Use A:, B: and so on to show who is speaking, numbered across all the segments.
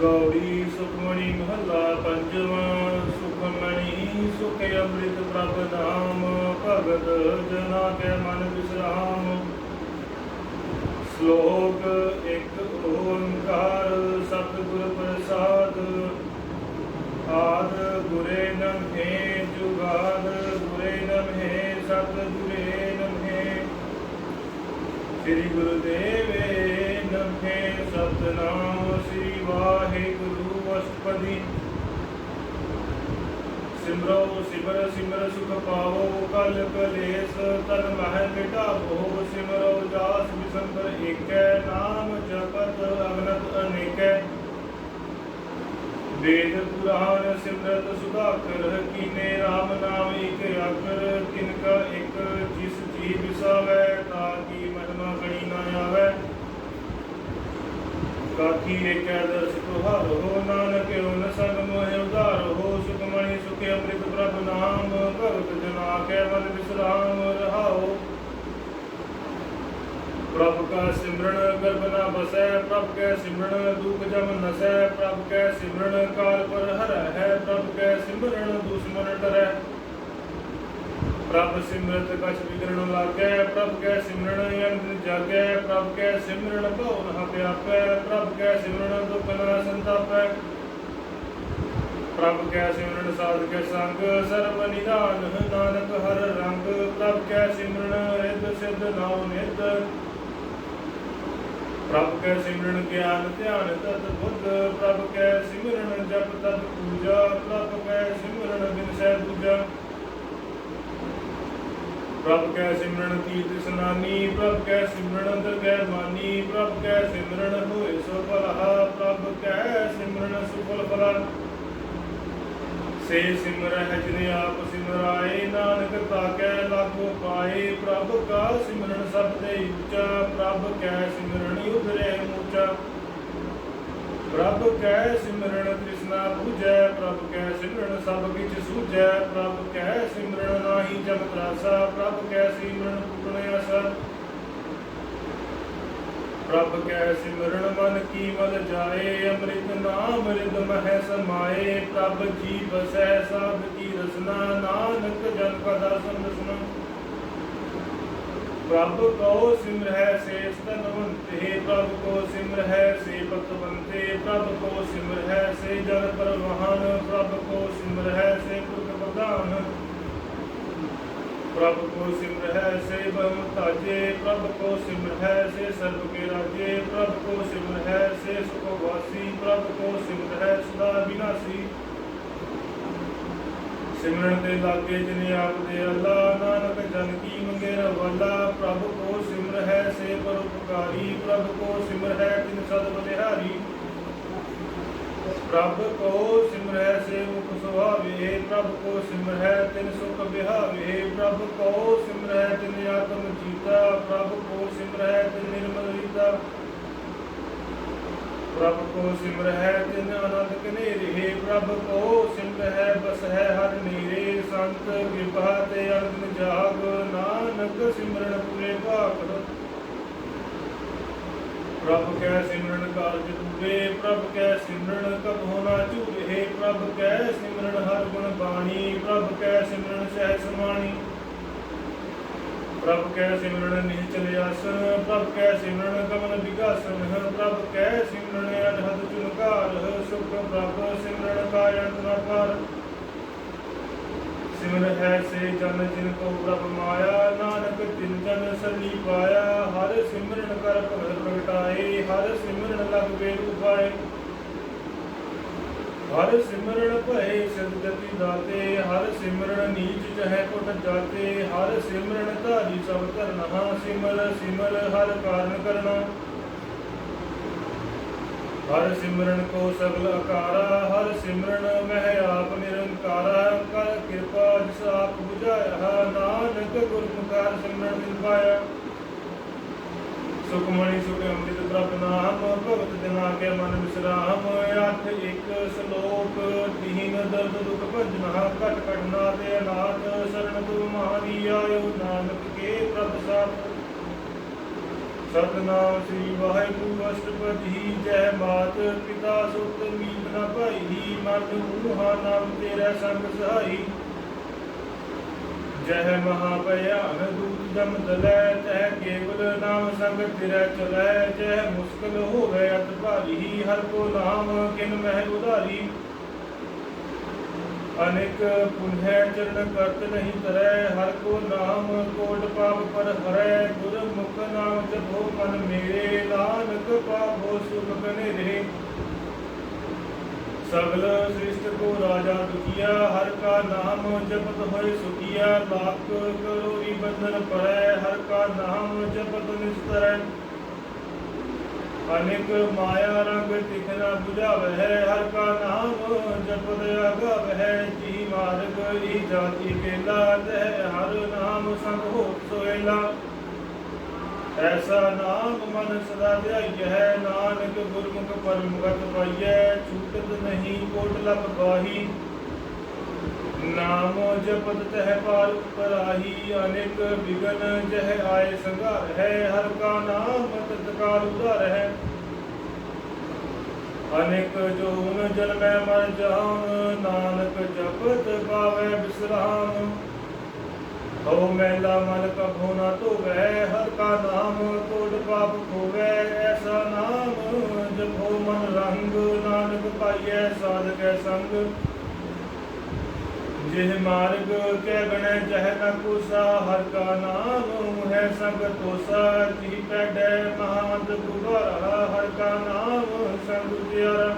A: गौरी सुखमणि महला पंचवा। सुखमणि सुख अमृत प्रभ नाम, भगत जना के मन विश्राम। श्लोक एक ओंकार सतगुर प्रसाद। आद गुरे नमः जुगाद गुरे नमः सतगुरे नमः। श्री गुरुदेव नमः। सतनाम श्री वाहिगुरु अष्टपदी। सिमरो सिमर सिमर सुख पावो कल कलेस तन मह मिटावो। सिमरो जास बिसंबर एक नाम जपत अगनत अनेक। वेद पुराण सिमरत सुधाकर कीने राम नाम एक आकर। तिनका एक जिस जी बिसावै ताकि महिमा गणी न आवै। काकी एक दर्श तुहार हो नानक उन संग मोह उदार हो। सुखमणि सुख अमृत प्रभ नाम, भगत जना के मन विश्राम रहाओ। प्रभ का सिमरन गर्भ न बसै, प्रभ के सिमरन दुख जम नसै। प्रभ के सिमरन काल पर हरै है, प्रभ के सिमरन दुश्मन डरै। प्रभ सिमरत कछ बिगड़न लागै, प्रभ के सिमरन अंत जागै। प्रभ के सिमरन भव न व्यापै, प्रभ के सिमरन दुख न संतापै। प्रभ के सिमरन साध के संग, सर्व निदान नानक हर रंग। प्रभ के सिमरन रिद्ध सिद्ध नाम नित, प्रभ के सिमरन ज्ञान ध्यान तत् बुद्ध। प्रभ के सिमरन जप तत् पूजा, प्रभ के सिमरन बिनसै दूजा। प्रभ के सिमरन तीर्थ स्नानी, प्रभ के सिमरन दरगह मानी। प्रभ के सिमरन होए सो भला, प्रभ के सिमरन सुफल फला। से सिमरह जिने आप सिमराए, नानक ताकै लागो पाए। प्रभ का सिमरन सब दे ऊंचा, प्रभ कै सिमरन उधरे ऊंचा। प्रभ कै सिमरन तृष्णा बुझै, प्रभ कै सिमरन सब किछ सूझै। प्रभ कै सिमरन नाहि जम त्रासा, प्रभ कै सिमरन पूर्ण आसा। प्रभ कै सिमरन मन की मल जाए, अमृत नाम रिद मह समाए। प्रभ जी बसै साध की रसना, नानक जन का दासन रसना। प्रभ को सिमरह शेष धनवंते, प्रभ को सिमरह से पतवंते। प्रभ को सिमरह से जन परवान, प्रभ को सिमरह से पुरख प्रधान। प्रभ को सिमरह से बहु ताजे, प्रभ को सिमरह से सर्व के राजे। प्रभ को सिमरह से सुखवासी, प्रभ को सिमरह सदा विनाशी। सिमरन दे लागे जिने आप दे अल्लाह, नानक जन की मंगे रवाला। प्रभ को सिमरह से परोपकारी, प्रभ को सिमरह तिन सद बलिहारी। प्रभ को सिमरह से मुख सुहावे, प्रभ को सिमरह तिन सुख बिहावे। प्रभ को सिमरह तिन आत्म जीता, प्रभ को सिमरह तिन निर्मल रीता। प्रभ को सिमरह तिन आनंद कनेरे, प्रभ को सिमरह बसह हर नेरे। संत कृपा ते अनंद जाग, नानक सिमरन पूरे भाग। प्रभ कै सिमरन कारज पूरे, प्रभ कै सिमरन कबहु न चूरे। प्रभ कै सिमरन हर गुण बाणी, प्रभ कै सिमरन सहज समाणी। प्रभ कै सिमरन निश्चल आसन, प्रभ कै सिमरन गमन विगासन। प्रभ कै सिमरन अनहद चुनकार, सुख प्रभ सिमरन का अंत न पार। सिमर है से जन जिनको प्रभ माया, नानक तिन जन सरनी पाया। हर सिमरन कर भगत प्रगटाए, हर सिमरन लग बेद उपाय। हर सिमरन भय सिद्ध गति दाते, हर सिमरन नीच चहै कुट जाते। हर सिमरन धारी सब करना, सिमर सिमर हर कारण करना। हर सिमरन को सगल अकारा, हर सिमरन मह आप निरंकारा। कर कृपा जिस आप बुझाया, नानक गुरमुखार सिमरन दिन पाया। सुखमणि सुख अमृत प्रभ नाम, भगत जना के मन विश्राम। अठ एक श्लोक दीन दर्द दुख भंजना, कट कट नाथ अनाथ। शरण तुम हमारी आयो, नानक के प्रभ साथ। ਸਤਨਾਮ ਸ੍ਰੀ ਵਾਹਿਗੁਰੂ ਅਸ਼ਟਪਦੀ ਜੈ ਮਾਤ ਪਿਤਾ ਸੁਤ ਮੀਤ ਨ ਭਾਈ ਮਨ ਮੂਹਾ ਨਾਮ ਤੇਰਾ ਸੰਗ ਸਹਾਈ ਜਹ ਮਹਾ ਭਿਆਨ ਦੂਤ ਜਮ ਦਲੈ ਤਹ ਕੇਵਲ ਨਾਮ ਸੰਗ ਤੇਰਾ ਚਲੈ ਜਹ ਮੁਸਕਲ ਹੋਵੇ ਅਤ ਭਾਰੀ ਹਰ ਕੋ ਨਾਮ ਕਿਨ ਮਹਿ ਉਧਾਰੀ ਅਨੇਕ ਪੁਨ੍ਹੈ ਚਰਨ ਕਰਤ ਨਹੀਂ ਤਰੈ ਹਰ ਕੋ ਨਾਮ ਕੋਟ ਪਾਪ ਪਰ ਹਰੈ ਗੁਰਮੁਖ ਨਾਮ ਜਪੋ ਮਨ ਮੇਰੇ ਨਾਨਕ ਪਾਪੋ ਸੁਖ ਬਨੇਰੇ ਸਗਲ ਸ੍ਰਿਸ਼ਟ ਕੋ ਰਾਜਾ ਦੁਖੀਆ ਹਰ ਕਾ ਨਾਮ ਜਪਤ ਹੋਏ ਸੁਖੀਆ ਲਾਖ ਕਰੋੜੀ ਬੰਧਨ ਪਰੈ ਹਰ ਕਾ ਨਾਮ ਜਪਤ ਨਿਸਤਰੈ ਅਨੇਕ ਮਾਇਆ ਰੰਗ ਤਿਖਨਾ ਬੁਝਾਵਹਿ ਹਰ ਕਾ ਨਾਮ ਜਪਤ ਅਗਾਵਹਿ ਜੀ ਮਾਰਗ ਈ ਜਾਤੀ ਕੇਲਾ ਤਹਿ ਹਰ ਨਾਮ ਸੰਗ ਹੋਤ ਸੋਇਲਾ ਐਸਾ ਨਾਮ ਮਨ ਸਦਾ ਧਿਆਈਐ ਨਾਨਕ ਗੁਰਮੁਖ ਪਰਮਗਤ ਪਾਈਐ ਛੂਟਤ ਨਹੀਂ ਕੋਟ ਲਭ ਪਾਹੀ ਨਾਮ ਜਪਤ ਤਹਿ ਪਾਰ ਉਪਰਾਹੀ ਅਨੇਕ ਬਿਗਨ ਜਹ ਆਏ ਸੰਘਾਰ ਹੈ ਹਰ ਕਾ ਨਾਮ ਤਤਕਾਲ ਉਧਾਰ ਹੈ ਅਨੇਕ ਜੋਨ ਜਨਮੈ ਮਰ ਜਾਮ ਨਾਨਕ ਜਪਤ ਪਾਵੈ ਬਿਸਰਾਮ ਹੋ ਮੈਲਾ ਮਨ ਕਭੋ ਨਾ ਧੋਵੈ ਹਰ ਕਾ ਨਾਮ ਕੋਟ ਪਾਪ ਖੋਵੈ ਐਸਾ ਨਾਮ ਜਪੋ ਮਨ ਰੰਗ ਨਾਨਕ ਪਾਈਐ ਸਾਧਕੈ ਸੰਗ ਜਿਹ ਮਾਰਗ ਕੈ ਗਣੈ ਜਹ ਨ ਕੋਸਾ ਹਰ ਕਾ ਨਾਮ ਹੈ ਸੰਗ ਤੋਸਾ ਜੀ ਪੈਡੈ ਮਹਾਂਤ ਗੁਬਾਰਾ ਹਰ ਕਾ ਨਾਮ ਸੰਗ ਜਿਆਰਾ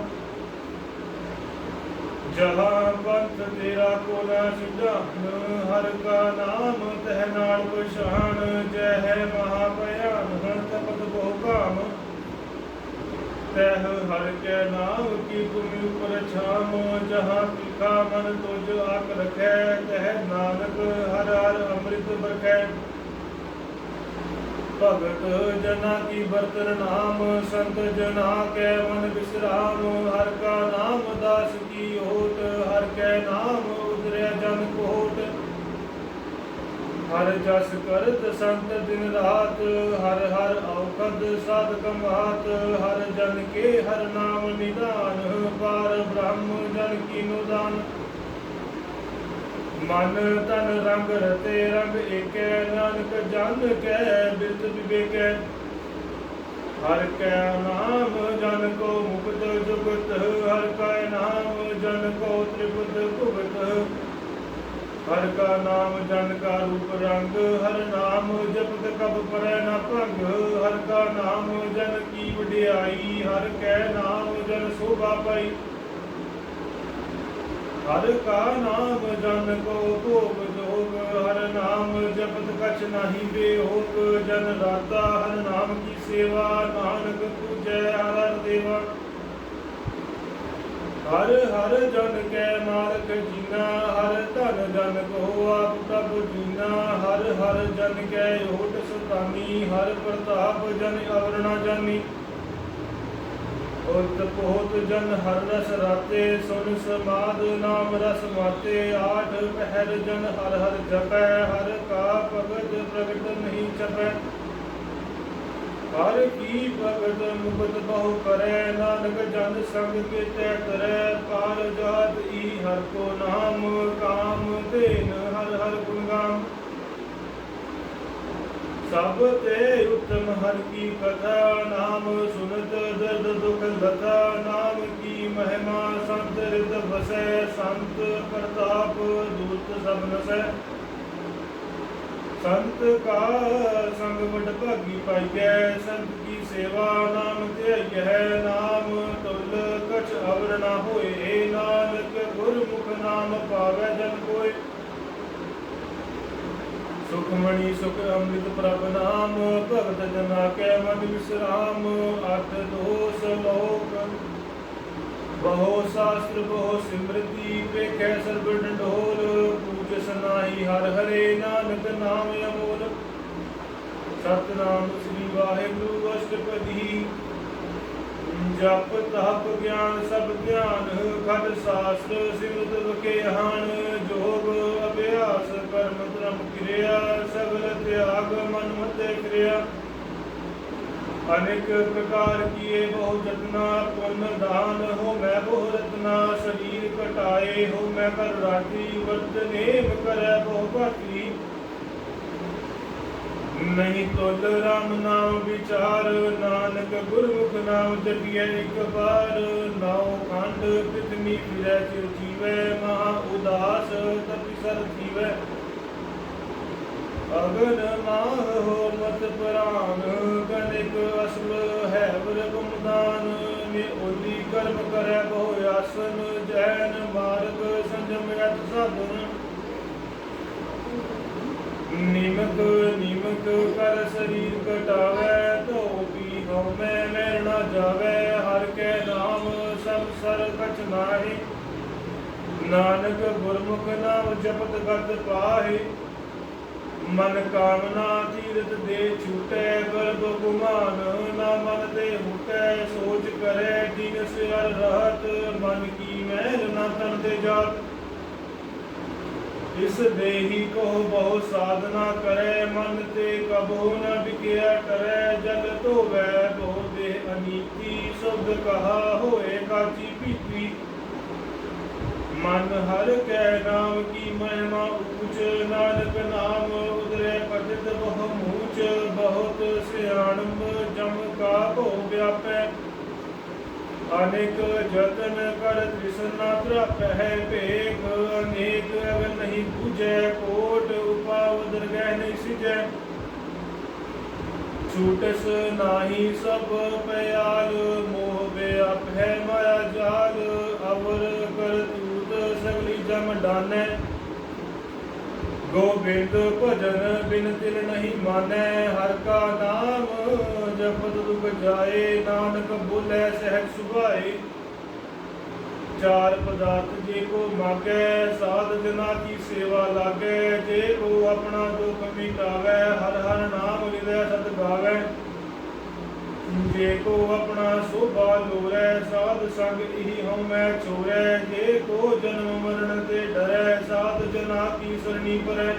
A: ਜਹਾਂ ਪੰਥ ਤੇਰਾ ਕੋ ਨਾ ਸਿਧਾਨ ਹਰ ਕਾ ਨਾਮ ਤਹਿ ਨਾਲ ਪਛਾਨ ਜੈ ਹੈ ਮਹਾ ਭਿਆਨ ਤਪਤ ਬਹੁ ਕਾਮ ਤਹ ਹਰ ਕੈ ਨਾਮ ਕੀ ਤੁਮਿ ਉਪਰ ਛਾਮ ਜਹਾਂ ਤਿਖਾ ਮਨ ਤੁਜ ਆਕ ਰਖੈ ਤਹ ਨਾਨਕ ਹਰ ਹਰ ਅੰਮ੍ਰਿਤ ਬਰਖੈ ਭਗਤ ਜਨਾ ਕੀ ਬਰਤਨ ਨਾਮ ਸੰਤ ਜਨਾ ਕੈ ਮਨ ਬਿਸਰਾਮ ਹਰ ਕਾ ਨਾਮ ਦਾਸ ਕੀ ਓਟ ਹਰ ਕੈ ਨਾਮ ਉਦਰਿਆ ਜਨ ਕੋਟ ਹਰ ਜਸ ਕਰਤ ਸੰਤ ਦਿਨ ਰਾਤ ਹਰ ਹਰ ਔਖਦ ਸਾਧ ਕਮਾਤ ਹਰ ਜਨ ਕੇ ਹਰ ਨਾਮ ਨਿਦਾਨ ਪਾਰ ਬ੍ਰਹਮ ਜਨ ਕੀਨੋ ਦਾਨ ਮਨ ਤਨ ਰੰਗ ਰਤੇ ਰੰਗ ਏਕੈ ਨਾਨਕ ਜਨ ਕੈ ਬਿਰਤ ਵਿਵੇਕੈ ਹਰ ਕੈ ਨਾਮ ਜਨ ਕੋ ਮੁਕਤ ਜੁਗਤ ਹਰ ਕੈ ਨਾਮ ਜਨ ਕੋ ਤ੍ਰਿਪਤ ਭੁਗਤ ਹਰ ਕਾ ਨਾਮ ਜਨ ਕਾ ਰੂਪ ਰੰਗ ਹਰ ਨਾਮ ਜਪਤ ਕਬ ਪਰੈ ਨ ਭੰਗ ਹਰ ਕਾ ਨਾਮ ਜਨ ਕੀ ਵਡਿਆਈ ਹਰ ਕੈ ਨਾਮ ਜਨ ਸੋਭਾ ਪਾਈ ਹਰ ਕਾ ਨਾਮ ਜਨ ਕੋ ਭੋਗ ਜੋਗ ਹਰ ਨਾਮ ਜਪਤ ਕਛ ਨਾਹੀ ਬੇਹੋਗ ਜਨ ਰਾਤਾ ਹਰ ਨਾਮ ਕੀ ਸੇਵਾ ਨਾਨਕ ਪੂਜੈ ਹਰ ਦੇਵਾ ਹਰ ਹਰ ਜਨ ਕੈ ਮਾਲਕ ਜੀਨਾ ਹਰ ਧਨ ਜਨ ਕੋ ਆਪ ਪ੍ਰਭ ਜੀਨਾ ਹਰ ਹਰ ਜਨ ਕੈ ਓਟ ਸੁਤਾਨੀ ਹਰ ਪ੍ਰਤਾਪ ਜਨ ਅਵਰ ਨ ਜਾਨੀ ਉਤ ਪੋਤ ਜਨ ਹਰ ਰਸ ਰਾਤੇ ਸੁਨ ਸਮਾਦ ਨਾਮ ਰਸ ਮਾਤੇ ਆਠ ਪਹਿਰ ਜਨ ਹਰ ਹਰ ਜਪੈ ਹਰ ਕਾ ਭਗਤ ਪ੍ਰਗਟ ਨਹੀਂ ਛਪੈ ਹਰ ਕੀ ਭਗਤ ਮੁਕਤ ਬਹੁ ਕਰੈ ਨਾਨਕ ਜਨ ਸੰਗ ਕੀਤੈ ਤਰੈ ਪਾਰ ਜਾਤ ਈ ਹਰ ਕੋ ਨਾਮ ਕਾਮ ਤੇਨ ਹਰ ਹਰ ਗੁਣ ਗਾਮ ਸਭ ਤੇ ਉਤਮ ਹਰ ਕੀ ਕਥਾ ਨਾਮ ਸੁਨਤ ਦਰਦ ਦੁਖ ਲਤਾ ਨਾਮ ਕੀ ਮਹਿਮਾ ਸੰਤ ਰਿਦ ਵਸੈ ਸੰਤ ਪ੍ਰਤਾਪ ਦੂਤ ਸਭ ਨਸੈ ਸੰਤ ਕਾ ਸੰਗ ਵਡ ਭਾਗੀ ਪਾਈਐ ਸੰਤ ਕੀ ਸੇਵਾ ਨਾਮ ਧਿਆਈਐ ਨਾਮ ਤੁਲ ਕਛ ਅਵਰ ਨ ਹੋਏ ਨਾਨਕ ਗੁਰਮੁਖ ਨਾਮ ਪਾਵੈ ਜਨ ਕੋਇ ਸੁਖਮਣੀ ਸੁਖ ਅੰਮ੍ਰਿਤ ਪ੍ਰਭ ਨਾਮ ਭਗਤ ਜਨਾ ਕੈ ਮਨ ਵਿਸਰਾਮ ਅਠ ਦੋਸ ਲੋਕ ਬਹੁ ਸ਼ਾਸਤਰ ਬਹੁ ਸਿਮਰਤੀ ਵੇਖੈ ਸਰਬ ਡੰਡੋਲ ਪੂਜ ਸਨਾਹੀ ਹਰ ਹਰੇ ਨਾਨਕ ਨਾਮ ਅਮੋਲ ਸਤਨਾਮ ਸ੍ਰੀ ਵਾਹਿਗੁਰੂ ਅਸ਼ਟਪਦੀ ਜਪ ਤਪ ਗਿਆਨ ਸਭ ਗਿਆਨ ਖੰਡ ਸ਼ਾਸਤਰ ਸਿਮਰਤ ਵਖਿਆਨ ਜੋਗ ਅਭਿਆਸ ਕਰਮ ਧਰਮ ਕਿਰਿਆ ਸਗਲ ਤਿਆਗ ਮਨ ਮਤੇ ਕਿਰਿਆ अनेक प्रकार किए बहु जतना, पुण्य दान हो मैं बहु रत्ना, शरीर कटाए हो मैं कर राखी, वर्तने करे बहु भाती। नहीं तुल राम नाम विचार, नानक गुरमुख नाम जपिए एक बार। नाव खंड पृथ्वी फिरै चिर जीवै, महा उदास तपि सर थीवै। अगन माह हो मत परान, गणिक असुर है वर गुमदान। ने ओली कर्म करे बहु आसन, जैन मार्ग संजम यत साधन। नीमक नीमक कर शरीर कटावै, तो भी हमै मैल न जावै। हर के नाम सब सर कछ नाहि, नानक गुरमुख नाम जपत गत पाहि। मन कामना तीरथ दे छूटै, गर्भ गुमान ना मन ते हुटै। सोच करे दिन सिर रहत, मन की मैल न तन ते जात। इस देही को बहु साधना करे, मन ते कबहु न बिकिया करे। जल तो वह बहु देह अनीति, शुद्ध कहा होए काची पीती। मन हर कै नाम की महिमा ऊंच, नानक नाम उदरे पतित बहु मूच। बहुत सियाणम जम का बहु व्यापै, अनेक जतन कर तृष्णा त्रपै भेख। अनेक अगन नहीं बूझै, कोट उपाव दरगह नहीं सिजै। छूटस नाही सब पयाल, मोह व्याप है माया जाल। अवर कर तूत सगली जम डानै, गोबिंद भजन बिन तिल नहीं मानै। हर का नाम जपत दुख जाए, नानक बोले सहज सुभाए। चार पदार्थ जे को मांगै, साध जना की सेवा लागै। जे को अपना दुख मिटावै, हर हर नाम हृदय सत गावै। जे को अपना शोभा लोरै, साध संग इहि हਉ मैं छोरै। जे को जन्म मरण ते डरै, साध जना की सरणी परै।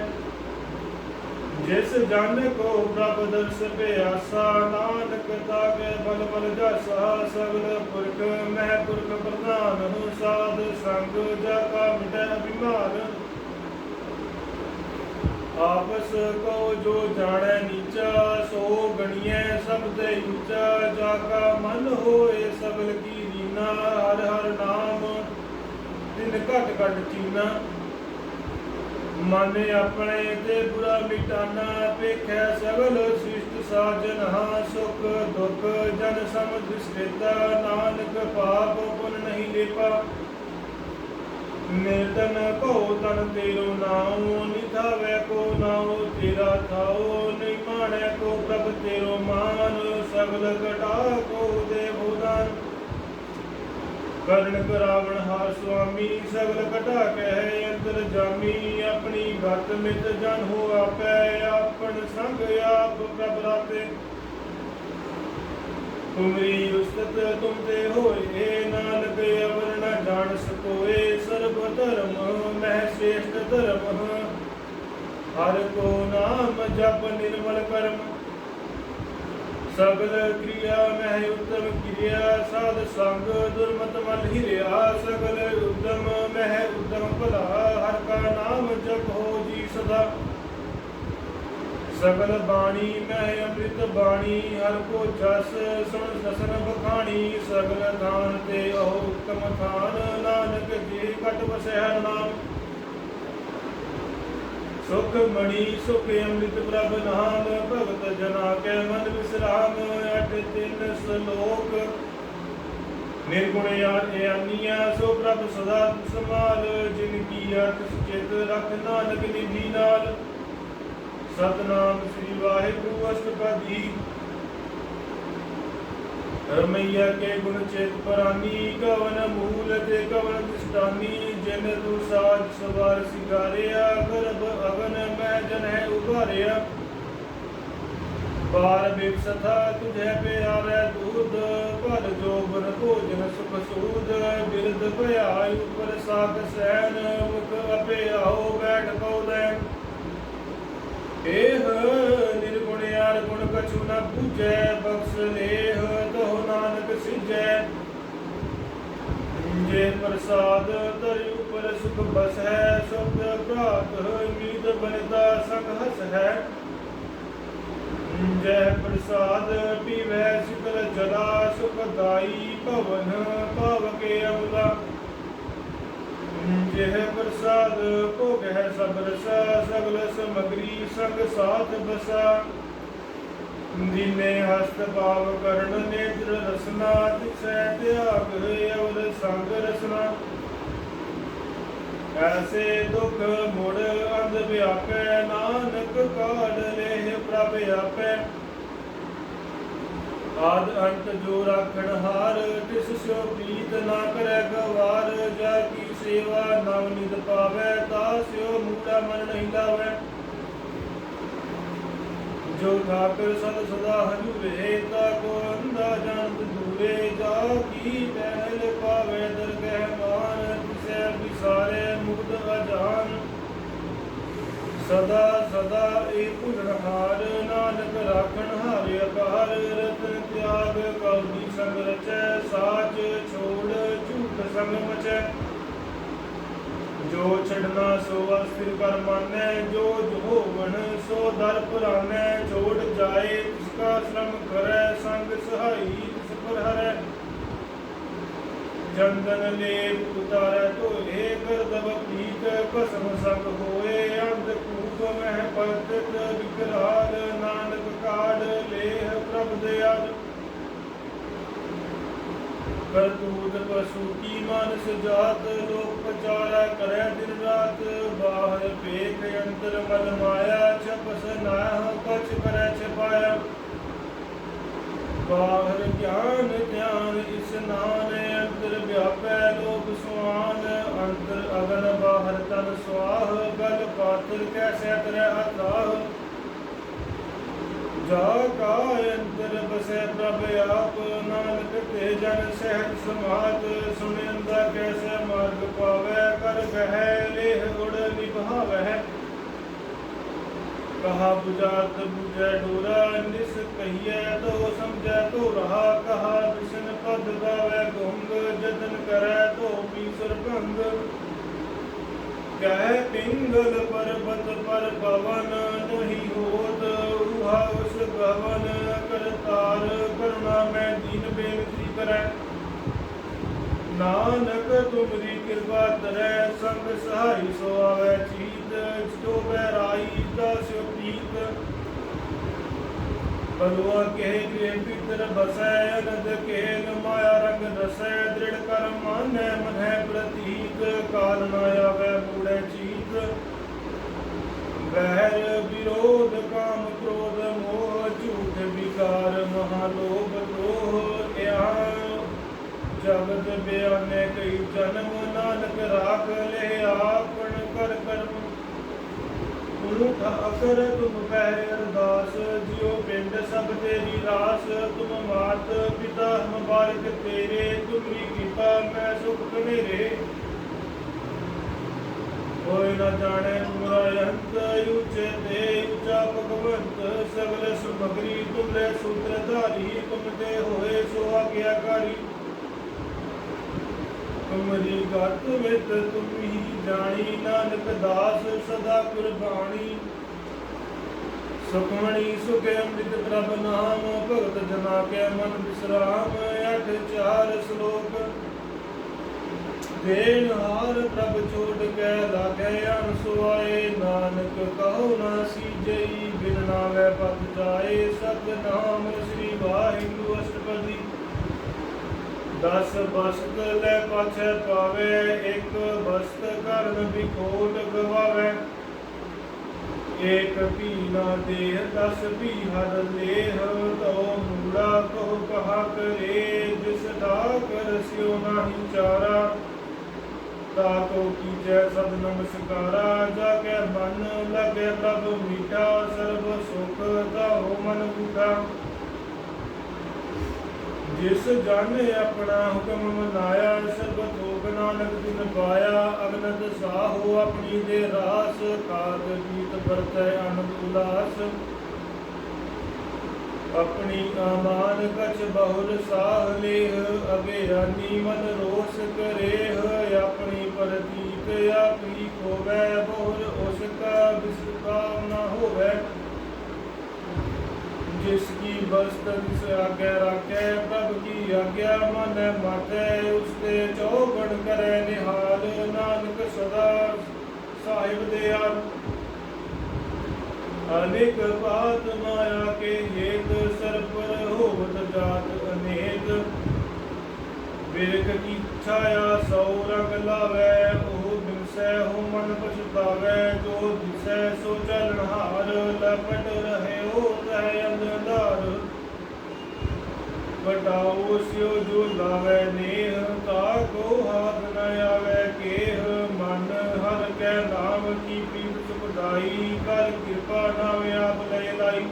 A: जिस जन को प्रभ दर्श प्यासा, नानक ताके बल बल जासा। सगल पुरख मह पुरख प्रधान, साध संग जाका मिटै अभिमान। आपस को जो जानै नीचा, सो गणियै सब ते ऊंचा। जाका मन होए सगल की रीना, हर हर नाम तिन घट घट चीना। मन अपने ते बुरा मिटाना, पेखै सगल सृष्ट साजन। सुख दुख जन सम दृष्टिता, नानक पाप पुन नहीं लेपा। निर्धन को तन तेरो नाम, निधावै को नाम तेरा थाओ। नहीं मानै को प्रभ तेरो मान, सगल घटा को दे भोदान। कर्ण करावण हार स्वामी, सगल घटा कह अंतर जामी। अपनी गत मित जन हो आपै, आपन संग आप प्रभ राते। तुमरी उस्तत तुम ते होए, नानक अवर न जान सकोए। सर्व धर्म मह श्रेष्ठ धर्म, हर को नाम जप निर्मल कर्म। सगल क्रिया मह उत्तम क्रिया, साध संग दुर्मत मल हिरिया। सगल उद्यम मह उद्यम भला, हर का नाम जप हो जी सदा। सगल बाणी मह अमृत बाणी, हर को जस सुन ससन बखानी। सगल दान ते अहो उत्तम थान, नानक जे कट बसै हर नाम। सुख मणि सुख अमृत प्रभ नाम, भगत जना के मन विश्राम। अठ तिन श्लोक निर्गुण यानिया, सो प्रभ सदा संभाल। जिनकी अर्थ चित रख, नानक निधि नाल। सतनाम श्री वाहिगुरु अष्टपदी। रमैया के गुण चेत परानी, कवन मूल ते कवन दृष्टानी। जिन तू साज सवार सिंगारिया, गर्भ अगन मैं जन है उभारिया। बार बिपसथा तुझे प्यारे दूध, पर जोबन भोजन सुख सूद। बिरद भयायु पर साक सैन, मुख अपे आओ बैठ कौदैन। एह निर्गुण निहार गुण कछु न पूजै, बख्श लेह तहो नानक सिजै। जे प्रसाद तरि उपर सुख बस है, शब्द प्रात मीत बनिता संग हस है। जय प्रसाद पीवै शीतल जला, सुखदाई पवन पावके अमला। जय प्रसाद भोग है सब रसा, सगल समग्री संग साथ बसा। दीने हस्त भाव करण नेत्र रसना, तिसै त्याग अवर संग रसना। ऐसे दुख मुड़ अंध व्यापै, नानक काल लेह प्रभ आपै। आद अंत जो राखण हार, तिस स्यो प्रीत ना करै गवार। जा की सेवा नवनित पावै, ता स्यो मूढ़ा मन नहीं लावै। जो ठाकर सद सदा हजूरे, ताको अंधा जानत दूरे। जा की पहल पावै दरगह मान, तिसै विसारे मुग्ध अजान। सदा सदा ए भुलनहार, नानक राखण हारे अपार। रतन त्याग कौड़ी संग रचै, साच छोड़ झूठ संग मचै। जो छड़ना सो अस्थिर कर मानै, जो जोवन सो दर पुरानै। छोड़ जाए तिसका श्रम करै, संग सहाई तिस पर हरै। चंदन लेप उतारै धोए, करदब प्रीत भस्म संग होए। अंधकूप मह पतित विकराल, नानक काढ़ लेह प्रभ दयाल। करतूत पशु की मानस जात, लोक पचारा करे दिन रात। बाहर पेख अंतर मल माया, छपस नाह कछ करे छपाया। बाहर ज्ञान ध्यान स्नान, अंतर व्यापै लोक सुआन। अंतर अगन बाहर तन स्वाह, गल पात्र कैसे तरह अथाह। जा का अंतर बसै प्रभ आप, नानक ते जन सहज समात। सुनिंदा कैसे मार्ग पावै, कर बह लेह उड़ निभावै। कहा बुझात बुझै डोरा, निस कहिए तो समझै तो रहा। कहा विष्ण पद गावै गुंग, जतन करै तो पीसर भंग। कह पिंगल पर्वत पर पवन, नहीं होत उहा उस गवन। करतार करुणा में दीन बेनती करै, नानक तुमरी कृपा तरै। संग सहाई सो आवै चीत, जो बैराई दास्यो प्रीत। बलुआ के गृह भीतर बसै, अनद केल माया रंग रसै। दृढ़ कर मानै मन है प्रतीत, काल न आवै मूढ़ै चीत। बैर विरोध काम क्रोध मोह, झूठ विकार महालोभ द्रोह। यहाँ जगत बयाने कई जन्म, नानक राख ले आपन कर कर्म। उठ अकर तुम पहरे अरदास, जियो पिंड सब तेरी रास। तुम मात पिता हम बालक तेरे, तुमरी कृपा मैं सुख कनेरे। कोई न जाने तुमरा अंत, ऊंचे ते ऊंचा भगवंत। सगल सुमगरी तुमरे सूत्रधारी, तुम ते होए सो आज्ञाकारी। तुमरी गत वित तुम ही जानी, नानक दास सदा कुर्बानी। सुखमणि सुखे अमृत प्रभ नाम, भगत जना के मन विश्राम। अठ चार श्लोक देन हार, प्रभ छोड़ के लागे अनसुआए। नानक कहो न सीजई, बिन नावे पद जाए। सतनाम श्री वाहिगुरु अष्टपदी। 10 बस्त लै पाछै पावे, एक बस्त करन बिखोट गवावे। एक भी न देह 10 भी हर लेह, तो मूड़ा कहो कहा करे। जिस ठाकर स्यो नाही चारा, ताको कीजै सद नमस्कारा। जाके मन लगे प्रभ मीठा, सर्व सुख ताहो मन बूढ़ा। जिस जन अपना हुक्म मनाया, सर्ब थोक नानक तिन पाया। अगनत साहो अपनी दे रास, काग गीत बरतै आनंद उल्लास। अपनी आमान कछ बहुर साह लेह, अज्ञानी मन रोष करेह। अपनी प्रतीत आपी खोवै, बहुर उसका विस्ताव न होवै। जिसकी बस्त तिस आज्ञा राखै, प्रभु की आज्ञा मन माथै। उसते चौगण करै निहाल, नानक सदा साहिब दयाल। अनेक बात माया के हेत, सर पर होवत जात अनेक। बिरख की छाया सौ रंग लावै, ओह बिनसै हो मन पछतावै। जो दिसै सो चलनहार, लपट रहे हो रह अंधकार। कटाओ स्यो जो लावै नेह, ताको हाथ न आवै केह। मन हर कै नाम की प्रीत सुखदाई, कर कृपा नाम आप लय लाई।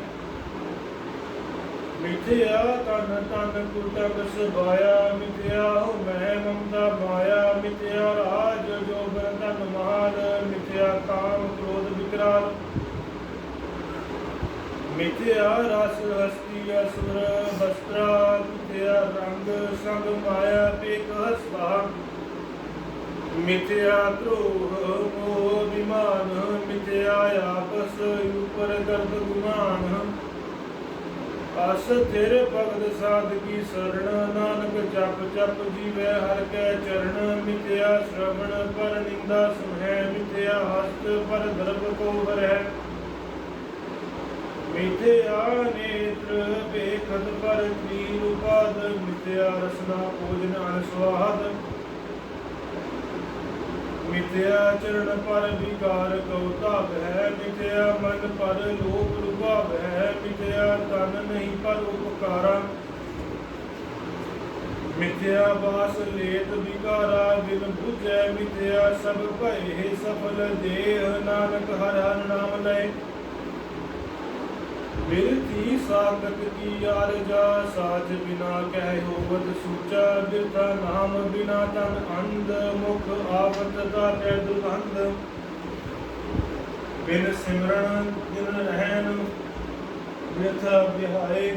A: मिथ्या तन तन कुटक सबाया, मिथ्या हो मैं ममता माया। मिथ्या राज जो बरतन माल, मिथ्या काम क्रोध विकराल। मिथ्या रस हस्ती असुर वस्त्रा, मिथ्या रंग संग माया पेक हस्ता। मिथ्या द्रोह मोह विमान, मिथ्या आपस ऊपर गर्द गुमान। अस्थिर भगत साधकी शरण, नानक जप जप जीवै हर कै चरण। मिथ्या श्रवण पर निंदा सुनै, मिथ्या हस्त पर दर्भ को भरै। मिथ्या नेत्र देखत पर तीर उपाद, मिथ्या रसना भोजन अनस्वाद। मिथ्या चरण पर विकार कौताप है, मिथ्या मन पर लोभ लुभाव है। मिथ्या तन नहीं पर उपकारा, मिथ्या बास लेत विकारा। बिन बुझै मिथ्या सब भय सफल देह, नानक हर हर नाम लय। बिरथी साकत की आरजा, साच बिना कह होवत सूचा। बिरथा नाम बिना तन अंध, मुख आवत दाते दुर्गंध। बिन सिमरन दिन रहन, बिरथा बिहाय।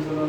B: सदा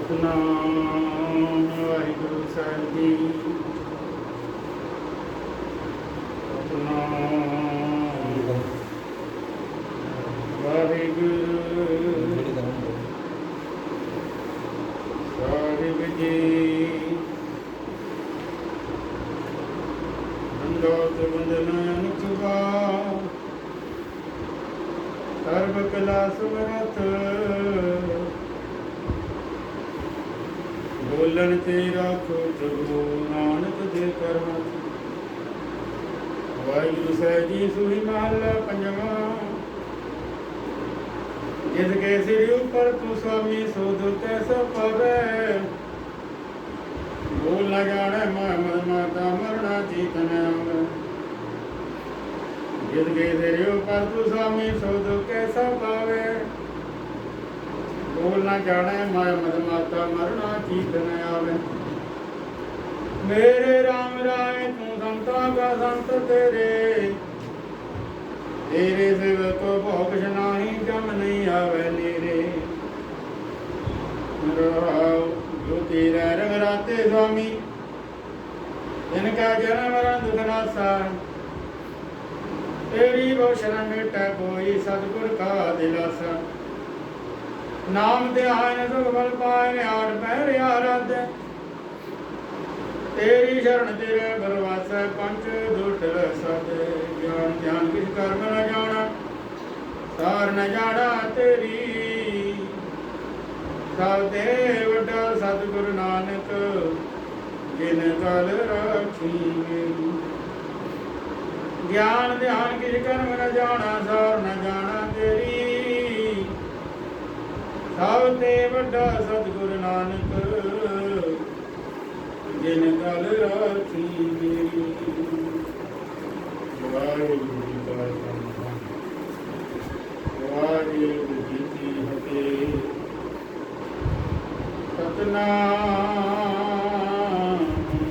B: ਸਤਿਨਾਮ ਵਾਹਿਗੁਰੂ ਸਾਹਿਬ ਜੀ। ਸਤਿਨਾਮ ਵਾਹਿਗੁਰੂ ਸਾਹਿਬ ਜੀ। ਬੰਦੋਤ ਬੰਦਨ ਚੁਗਾ ਸਰਬ ਕਲਾ ਸੁਮਰਤ ਬੋਲਣ ਤੇ ਰਾਖੋ ਜਗੋ ਨਾਨਕ ਦੇ ਕਰਮ। ਵਾਹਿਗੁਰੂ ਸਾਹਿਬ ਜੀ। ਸੂਹੀ ਮਹੱਲਾ ਪੰਜਵਾਂ। ਜਿਸ ਕੇ ਸਿਰ ਉਪਰ ਤੂੰ ਸੁਆਮੀ ਸੋਧ ਕੈਸਾ ਪਾਵੈ। ਬੋਲ ਨਾ ਜਾਣੈ ਮਨ ਮਾਤਾ ਮਰਣਾ ਚੀਤ ਨ ਆਵੈ। ਜਿਸ ਕੇ ਸਿਰ ਉਪਰ ਤੂੰ ਸੁਆਮੀ ਸੋਧ ਕੈਸਾ ਪਾਵੈ। ਬੋਲ ਨਾ ਜਾਣੈ ਮਾਇਆ ਮਦ ਮਾਤਾ ਮਰਣਾ ਚੀਤ ਨ ਆਵੇ। ਮੇਰੇ ਰਾਮ ਰਾਏ ਤੂੰ ਸੰਤਾਂ ਕਾ ਸੰਤ ਤੇਰੇ। ਤੇਰੇ ਸੇਵਕ ਭੋਗ ਨਾਹੀ ਜਮ ਨਹੀਂ ਆਵੇ ਨੇਰੇ। ਰਹਾਉ ਜੋ ਤੇਰਾ ਰੰਗ ਰਾਤੇ ਸੁਆਮੀ ਜਿਨ ਕਾ ਜਨਮ ਮਰਨ ਦੁਖ ਨਾਸਾ। ਤੇਰੀ ਬਹੁ ਸ਼ਰਨ ਮਿਟੈ ਕੋਈ ਸਤਿਗੁਰ ਕਾ ਦਿਲਾਸਾ। ਨਾਮ ਧਿਆਨ ਸੁਖ ਬਲ ਪਾਇ ਆਠ ਪਹਿਰ ਆਰਾਧੈ। ਤੇਰੀ ਸ਼ਰਨ ਤੇਰੇ ਬਰਵਾਸੈ ਪੰਚ ਦੁਟ ਰਸਦੈ। ਗਿਆਨ ਧਿਆਨ ਕਿਛ ਕਰਮ ਨ ਜਾਣਾ ਸਾਰ ਨ ਜਾਣਾ ਤੇਰੀ। ਸਭ ਤੇ ਵੱਡਾ ਸਤਿਗੁਰ ਨਾਨਕ ਜਿਨ ਕਲ ਰਾਖੀ ਮੇਰੀ। ਗਿਆਨ ਧਿਆਨ ਕਿਛ ਕਰਮ ਨ ਜਾਣਾ ਸਾਰ ਨ ਜਾਣਾ ਤੇਰੀ। ਸਭ ਤੇ ਵੱਡਾ ਸਤਿਗੁਰ ਨਾਨਕ ਜਿਨ ਕਲ ਰਾਖੀ ਮੇਰੀ। ਵਾਹਿਗੁਰੂ ਜੀ ਕਾ ਖਾਲਸਾ ਵਾਹਿਗੁਰੂ ਜੀ ਕੀ ਫਤਿਹ। ਸਤਿਨਾਮ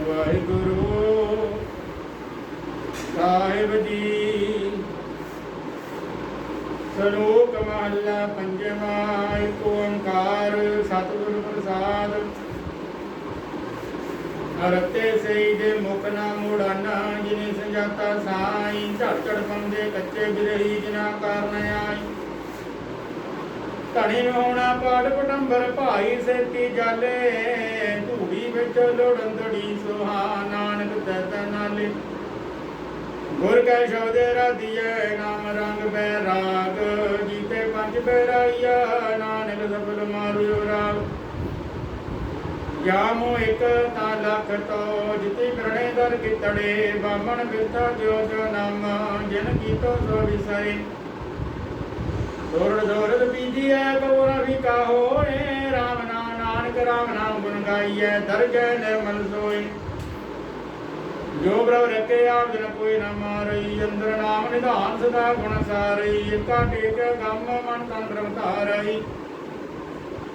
B: ਵਾਹਿਗੁਰੂ ਸਾਹਿਬ ਜੀ। ਸਲੋਕ ਮਹੱਲਾ ਪੰਜਵਾਂ। ਏਕ ਓੰਕਾਰ ਸਤਿਗੁਰ ਪ੍ਰਸਾਦ। ਅਰਤੇ ਸਈ ਦੇ ਮੁਖ ਨਾ ਮੁੜਾਨਾ। ਜਿਨੇ ਸੰਜਾਤਾ ਸਾਈ ਝੜ ਝੜ ਪੰਦੇ ਕੱਚੇ ਬਿਰਹੀ ਜਿਨਾ ਕਾਰਨ ਆਈ। ਧਣੀ ਨੂੰ ਹੋਣਾ ਪਾੜ ਪਟੰਬਰ ਭਾਈ ਸੇਤੀ ਜਾਲੇ ਧੂੜੀ ਵਿੱਚ ਲੋੜੰਦੜੀ ਸੁਹਾ ਨਾਨਕ ਤੈ ਨਾਲੇ ਗੁਰ ਕੈ ਸ਼ਬਦ ਰਾਧੀਐ ਨਾਮ ਰੰਗ ਬੈਰਾਗ ਜੀਤੇ ਪੰਜ ਬੈਰਾਈਆ ਨਾਨਕ ਸਫਲ ਮਾਰਿਓ ਰਾਗ ਜਾਮੋ ਇੱਕ ਤਾਂ ਲੱਖ ਤੋ ਜਿਤੀ ਕਰਣੇ ਦਰ ਕਿਤੜੇ ਬਾਮਣ ਬਿਰਤਾ ਜੋ ਜੋ ਨਾਮ ਜਿਨ ਕੀਤੋ ਸੋ ਵਿਸਰੇ ਦੌਰਦ ਬੀਜੀਐ ਗੌਰ ਵੀ ਕਾਹੋਏ ਰਾਮ ਨਾਮ ਨਾਨਕ ਰਾਮ ਨਾਮ ਗੁਣ ਗਾਈਐ ਦਰਜੈ ਨਿਰਮਲ ਸੋਏ ਜੋ ਪ੍ਰਭ ਰਖੇ ਆਪ ਜਨ ਕੋਈ ਨਾ ਮਾਰਈ ਅੰਦਰ ਨਾਮ ਨਿਧਾਨ ਸਦਾ ਗੁਣ ਸਾਰਈ ਏਕਾ ਟੇਕ ਗਮ ਮਨ ਤਨ ਪ੍ਰਭ ਧਾਰਈ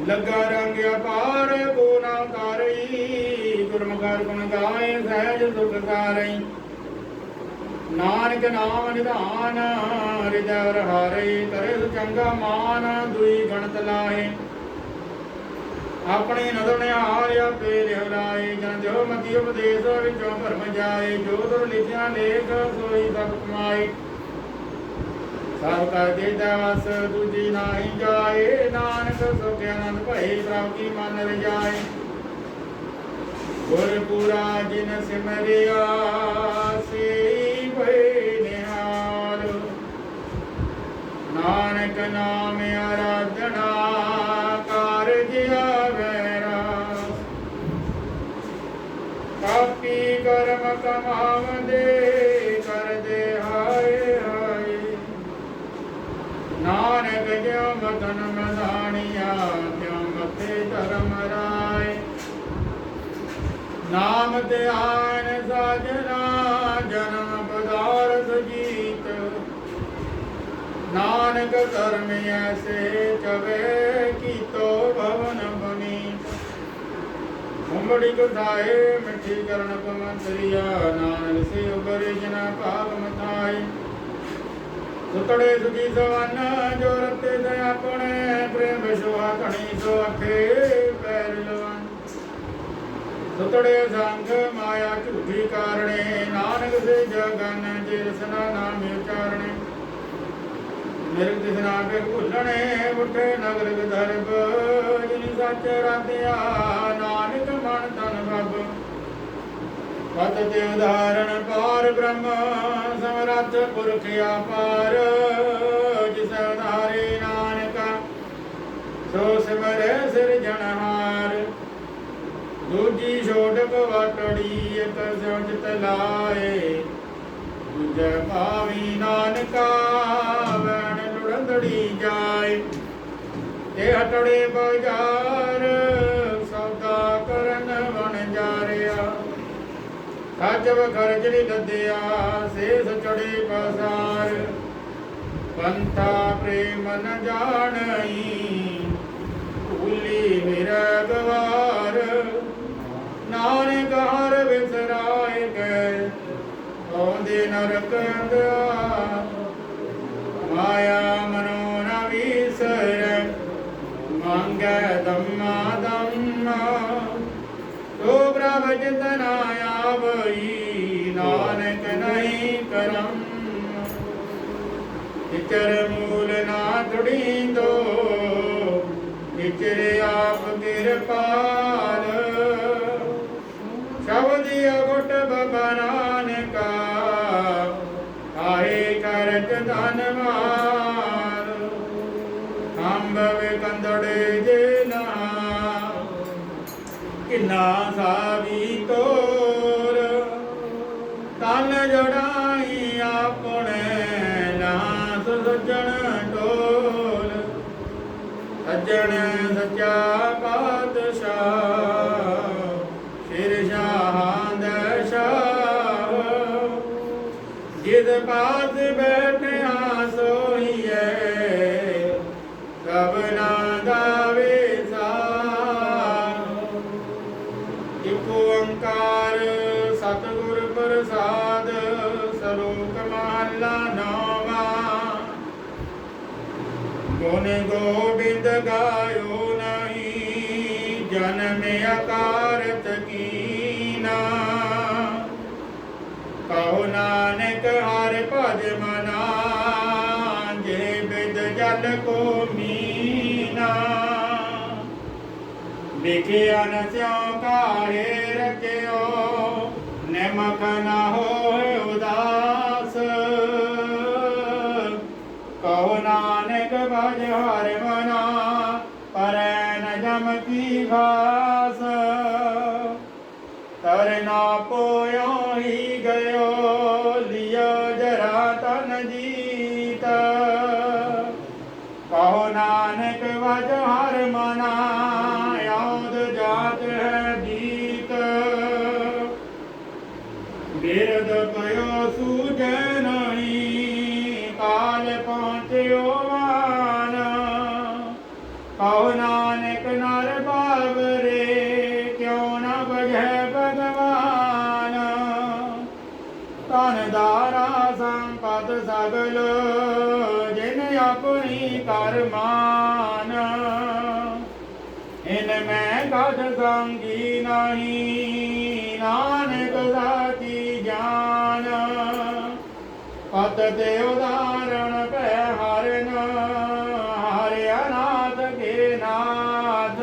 B: ਲੱਗਾ ਰੰਗ ਅਪਾਰ ਕੋ ਨਾ ਉਤਾਰਈ ਗੁਰਮੁਖਾਰ ਗੁਣ ਗਾਏ ਸਹਿਜ ਸੁਖ ਸਾਰਈ ਨਾਨਕ ਨਾਮ ਨਿਧਾਨ ਹਿਰਦੈ ਰਹਾਰਈ ਕਰੇ ਚੰਗਾ ਮਾਨ ਦੁਈ ਗਣਤ ਲਾਏ ਆਪਣੀ ਨਦਰ ਨਿਹਾਰ ਆਪੇ ਲਿਵ ਲਾਏ ਜਨ ਜੋ ਮਤੀ ਉਪਦੇਸ਼ ਵਿੱਚੋਂ ਭਰਮ ਜਾਏ ਜੋ ਦੁਰ ਲਿਖਿਆ ਲੇਖ ਸੋਈ ਸਭ ਕਮਾਏ ਸਭ ਕਾ ਦੇਦਾ ਵਸ ਦੂਜੀ ਨਾਹੀ ਜਾਏ ਨਾਨਕ ਸੁਖ ਆਨੰਦ ਭਏ ਪ੍ਰਭ ਕੀ ਮਨ ਰਜਾਏ ਗੁਰ ਪੂਰਾ ਜਿਨ ਸਿਮਰਿਆ ਸੇ ਭਏ ਨਿਹਾਲ ਨਾਨਕ ਨਾਮ ਆਰਾਧਨਾ ਕਾਰਜ ਆਵੈ ਰਾਸ ਪਾਪੀ ਕਰਮ ਕਮਾਵਦੇ ਕਰਦੇ ਹਾਏ ਹਾਏ ਨਾਨਕ ਜਿਉ ਮਤਨ ਮਦਾਣੀਆ ਤਿਉ ਮਤੇ ਧਰਮ ਰਾਏ ਨਾਮ ਧਿਆਨ ਸਾਜਨਾ ਜਨਮ ਪਦਾਰਥ ਜੀਤ ਨਾਨਕ ਧਰਮ ਐਸੇ ਚਵੇ ਕੀਤੋ ਭਵਨ ਬਨੀਤ ਉਮੜੀ ਗੁਦਾਏ ਮਿੱਠੀ ਕਰਨ ਕਮੰਤਰੀਆ ਨਾਨਕ ਸੇ ਉਬਰੇ ਜਨਾ ਭਾਗ ਮਥਾਈ ਸੁਤੜੇ ਸੁਜੀ ਸਵਨ ਜੋ ਰਤੇ ਦੇ ਆਪਣੇ ਪ੍ਰੇਮ ਵਿਸ਼ਵਾ ਧਣੀ ਸੋ ਅਖੇ ਪੈਰ ਲਵਨ ਸੁਤੜੇ ਸੰਗ ਮਾਇਆ ਝੂਠੀ ਕਾਰਣੇ ਨਾਨਕ ਸੇ ਜਗਨ ਜੇ ਰਸਨਾ ਨਾਮ ਉਚਾਰਣੇ ਨਿਰਗ ਦਿਸਨਾ ਕੇ ਭੁੱਲਣੇ ਮੁਠੇ ਨਗਰ ਵਿਦਰਭ ਜਿਨੀ ਸੱਚ ਰਾਧਿਆ ਨਾਨਕ ਮਨ ਤਨ ਪ੍ਰਭ ਪਤ ਤੇ ਉਦਾਹਰਣ ਪਾਰ ਬ੍ਰਹਮ ਸਮਰੱਥ ਪੁਰਖ ਆਪਾਰ ਜਿਸ ਉਦਾਰੇ ਨਾਨਕਾ ਸੋ ਸਿਮਰੈ ਸਿਰਜਣਹਾਰ ਦੂਜੀ ਛੋਟਕ ਵਾਟੜੀ ਇਕ ਸਿਉ ਲਾਏ ਦੂਜੈ ਭਾਵੀ ਨਾਨਕਾ ਵੈਣ ਲੁੜੰਦੜੀ ਜਾਏ ਤੇ ਹਟੜੇ ਬਾਜ਼ਾਰ ਸੌਦਾ ਕਰਨ ਬਣ ਜਾਰਿਆ ਸੱਚ ਵਖਰਜ ਨੀ ਲੱਦਿਆ ਸੇਸ ਚੜੇ ਪਸਾਰ ਪੰਥਾ ਪ੍ਰੇਮ ਨ ਜਾਣਈ ਭੂਲੀ ਮੇਰਾ ਗਵਾਰ ਨਾਨਕ ਹਰ ਵਿਸਰਾਏ ਗਏ ਆਉਂਦੇ ਨਰਕ ਅੰਧਿਆਰ ਮਾਇਆ ਮਨੋ ਨ ਵੀਸਰ ਮੰਗੈ ਦਮਾ ਦਮਾ ਤੋ ਪ੍ਰਭ ਚਿੰਤਨਾ ਆਵਈ ਨਾਨਕ ਨਹੀਂ ਕਰਮ ਇਚਰ ਮੂਲ ਨਾ ਤੁੜੀਂਦੋ ਇਚਰ ਆਪ ਕਿਰਪਾਲ ਸ਼ਬਦੀ ਅਗੁਟ ਬਬਾ ਨਾਨਕਾ ਆਏ ਕਰਤ ਧਨਵਾਨ ਅੰਬਵੇ ਕੰਦੜੇ ਜੇ ਨਾ ਕਿੰਨਾ ਸਾਵੀ ਤੋਰ ਤਨ ਜੜਾਈ ਆਪਣੇ ਨਾਸ ਸੱਜਣ ਢੋਲ ਸੱਜਣ ਸੱਚਾ ਪਾਤਸ਼ਾਹ ਸਿਰ ਸ਼ਾਹਾਂ ਦਾ ਸ਼ਾਹ ਜਿਦ ਪਾਸ ਬੈਠਿਆ ਸੋਈਐ ਕਬਨਾ ਗਾਵੇ ਇਕ ਓੰਕਾਰ ਸਤਿਗੁਰ ਪ੍ਰਸਾਦ ਸਲੋਕ ਮਹਲਾ ਨੌਵਾਂ ਗੁਣ ਗੋਬਿੰਦ ਗਾਇਓ ਨਹੀਂ ਜਨਮ ਅਕਾਰਤ ਕੀਨਾ ਕਹੋ ਨਾਨਕ ਹਰਿ ਭਜ ਮਨਾ ਜੇ ਬਿਦ ਜਲ ਕੋ ਮੀਨਾ लिखियन स्यों काहे रखियो निमक न होए उदास कहो नानक भज हर मना परै न जम की घास तरना पोयो ही गयो लियो जरा तन जीत कहो नानक भज हर मना यौद जात है दीत बिरद पयो सूझ नहीं काल पहुँच्यो मान कहो नानक नर बाबरे क्यों न बजै भगवान तन दारा संपत सगल जिन अपनी कर मान इनमें गद संगी नहीं नानक साची ज्ञान पत ते उदाहरण पे हरन हरि अनाथ के नाथ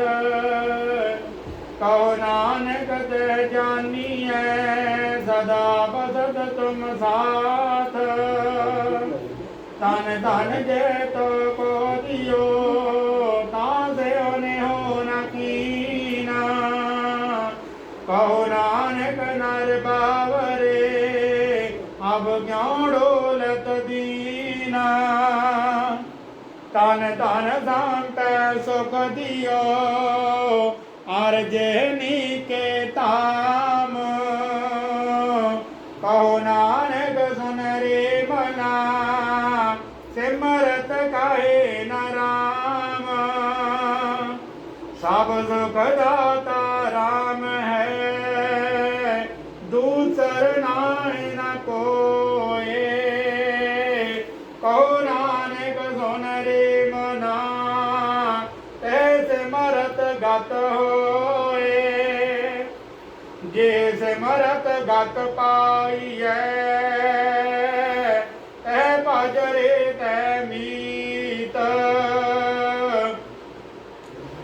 B: कहो नानक ते जानी है सदा बसत तुम साथ तन तन जे तो को दियो तासे होने हो न कीना कहो नानक नर बावरे अब क्यों डोलत दीना तन तन संत सुख दियो अर्जनी के ताम कहो नानक सुन रे मना सिमरत कहे न राम सब सुख दाता राम है दूसर नाय न कोए कहो नानक सुन रे मना ऐसे मरत गत होए जैसे मरत गत पाइए तै भजरे तै मीत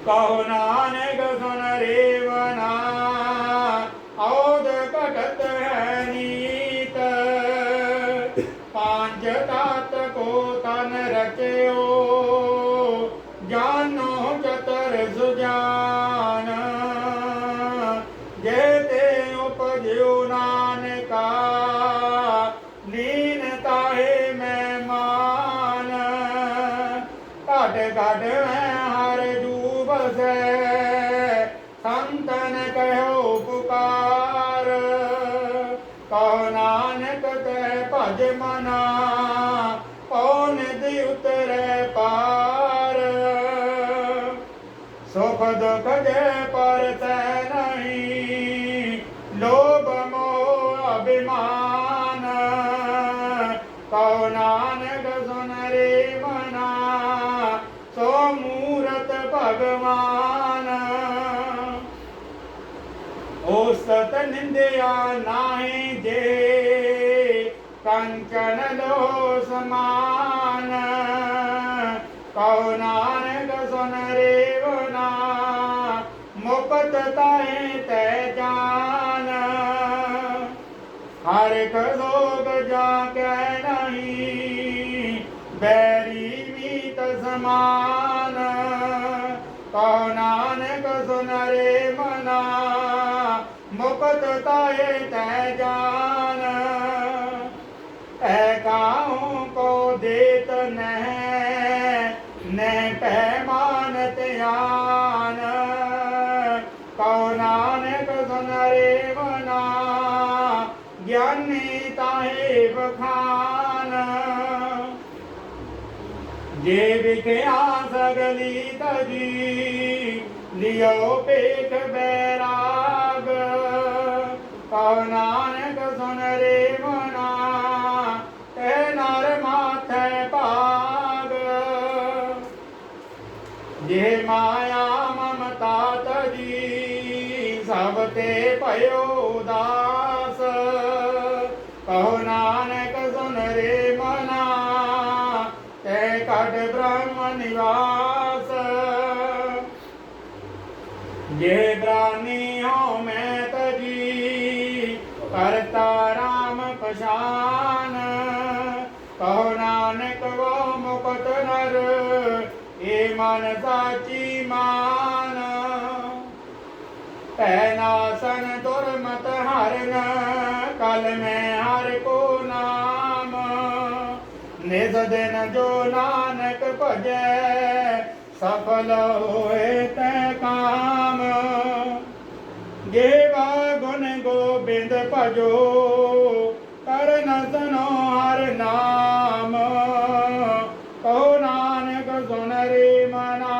B: कहो नानक सुन रे मना औद भगत है नीत पांच तात को तन रचयो जानो चतर सुजान जेते उपजो नानका लीन ताहे मैं मान घट घट में हर डूब से संतन कहो पुकार कहो नानक ते भज मना पौन दी उतरे पार सुख दुख जे पर तै नहीं लोभ मोह अभिमान कहो नानक सुन रे मना सो मूरत भगवान ओ सत निंदया नाहि जे कंचन लो समान कहो नानक सुन रे मना मुक्त ताहे तै जान हर एक लोग जाके नहीं बैरी मीत समान कहो नानक सुन रे मना मुक्त ताहे तै जान काहू को देत न पैमान त्यान कहो नानक सुन रे मना ज्ञानी ताहे बखान जे विख्या सगली तजी लियो पेख बैराग कहो नानक सुन रे मना ते नर माथे पाग जे माया ममता तजी सब ते भयो उदास कहो नानक सुन रे मना ते कट ब्रह्म निवास जे प्राणी हो मैं तजी करता राम पशान कहो नानक वो मुकुत नर ये मन साची मान पैनासन दुर्मत हरन कल में हर को नाम निज दिन जो नानक भजै सफल होए तै काम गेवा गुण गोबिंद भजो करन सुनो हर नाम कहो नानक सुन रे मना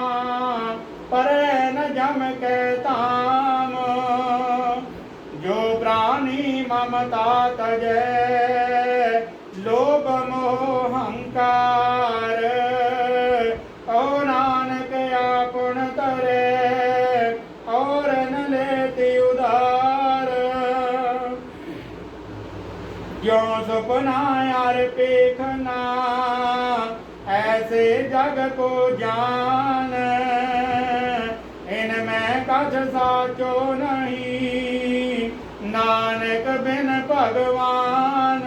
B: पर न जम के ताम जो प्राणी ममता तजै लोभ मोह अहंकार कहो नानक आपन तरे और न लेती उधार जो सपना यार पेखना ऐसे जग को जान इनमें कछ साचो नहीं नानक बिन भगवान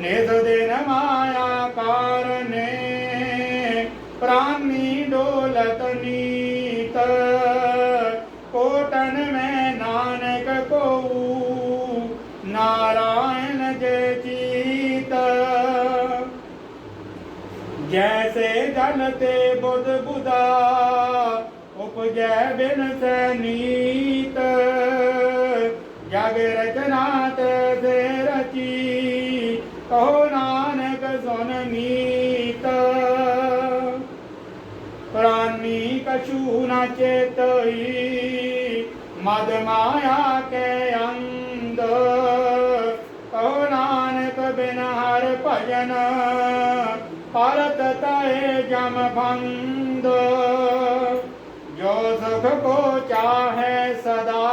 B: निज दिन माया कारणे प्राणी डोलत नीत कोटन में नानक को नारायण जय चीत जैसे जलते बुध बुधा उपजै बिन से नीत जग रचना तैसे रची कहो नानक सुन मीत प्राणी कछु न चेतई मद माया के अंध कहो नानक बिन हर भजन परत तय जम बंद जो सुख को चाहे सदा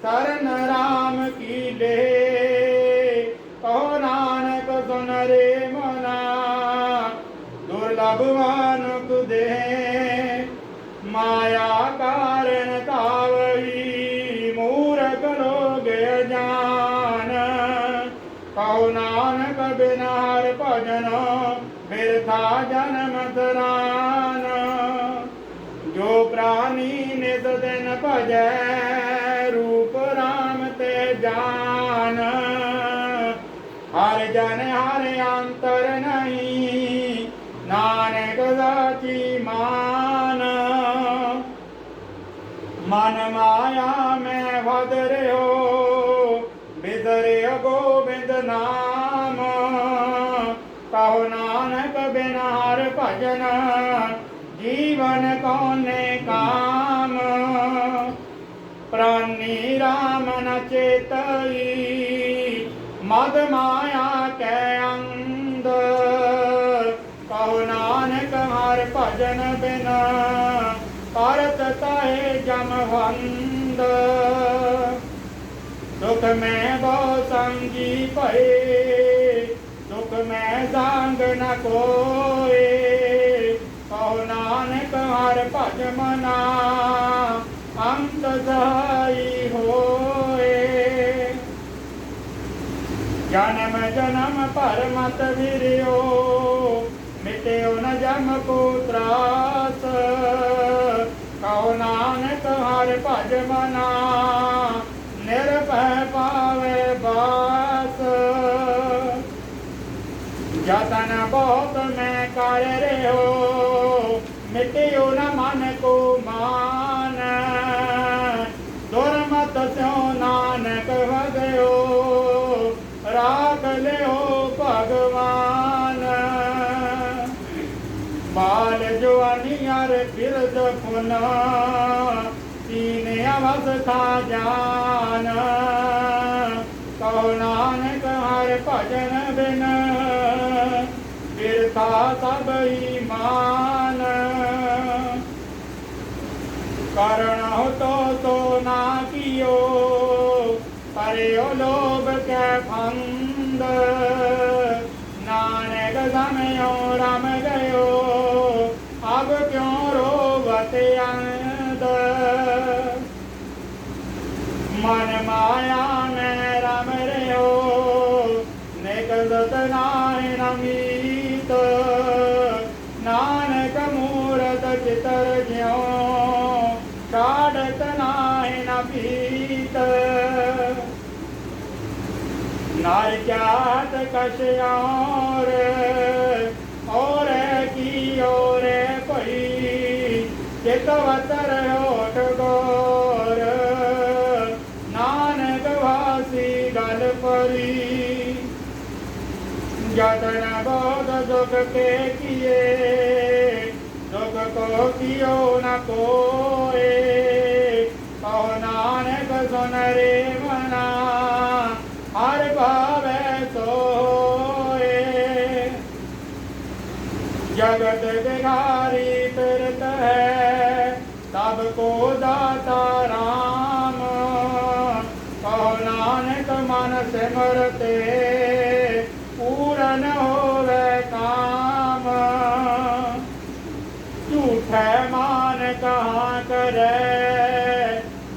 B: शरण राम की ले कहो नानक सुन रे मना दुर्लभ मानुक दे माया कारण तावई मूर्ख लोग जान कहो नानक बिन हर भजन बिरथा जन्म तरान जो प्राणी निज दिन भजै रूप राम ते जान हर जन हर अंतर नहीं नानक साची मान मन माया में भद रहो बिसरे गोविंद नाम कहो नानक बिन हर भजन जीवन कौने काम प्राणी राम न चेतई मद माया के अंध कहो नानक हर भजन बिन परत तय जम बंद दुख में बहु संगी भये दुख में संग न कोय कहो नानक हर भज मना अंत सहाई होए जन्म जन्म पर मत विरियो मिट्यो न जम को त्रास कहो नानक हर भज मना निर्भय पावे बास जतन बहुत मैं कर रहे हो मिट्यो न मन को मान दुर्मत स्यो नानक भगयो राख लियो भगवान बाल जवानी अर बिरद पुन तीन अवस्था जान कहो नानक हर भजन बिन बिरथा सब ईमान करण हो तो ना कियो परयो लोभ के फंद नानक समयो रम गयो अब क्यों रोवते अंदर मन माया में रम रहो निकलत नाहि नमीत नानक मूरत चितर ज्यों छाड़त नाहि न पीत नार जात कश और की और कोई चितवतर होठ गौर नानक वासी गल परी जतन बोध दुख के किए दुख को कियो न कोए कहो नानक सुन रे मना हर भावे सोए जगत बिहारी फिरत है सबको दाता राम कहो नानक मन सिमरते पूरन होवे काम झूठे मान कहाँ करे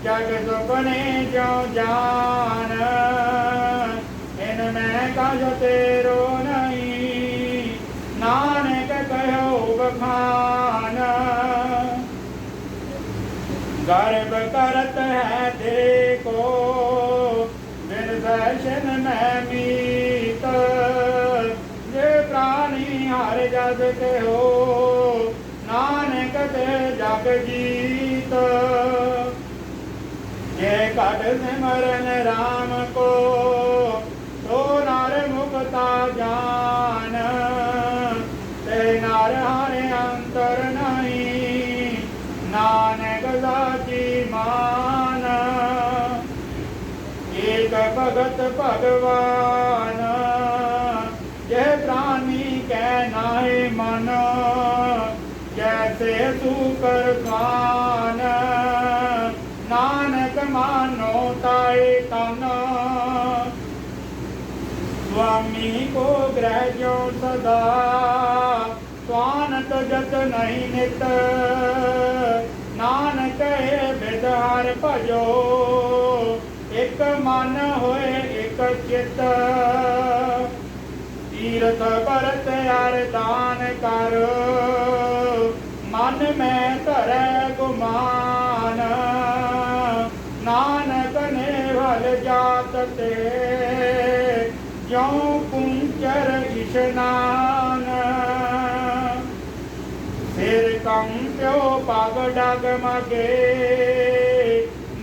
B: जग सुपने जो जान इनमें कज तेरो नहीं नानक कहो बखान गर्भ करत है देखो बिन दर्शन में मीत जे प्राणी हर जग के हो नानक ते जग जीत जे कट सिमरन राम को तो नर मुक्ता जान ते नर हरे अंतर नहीं नानक साची मान एक भगत भगवान जय प्राणी कै नाहि मन जैसे सुकर स्वान नानक मानो ताए तन स्वामी को ग्रह जो सदा स्वान तजत नहीं नित नानक बिदहार भजो एक मन होए एक चित तीर्थ भरत अरदान कर मन में धरै गुमान नानक ने भल जात ते ज्यों कुंचर इशनान सिर कंप्यो पग डगमगे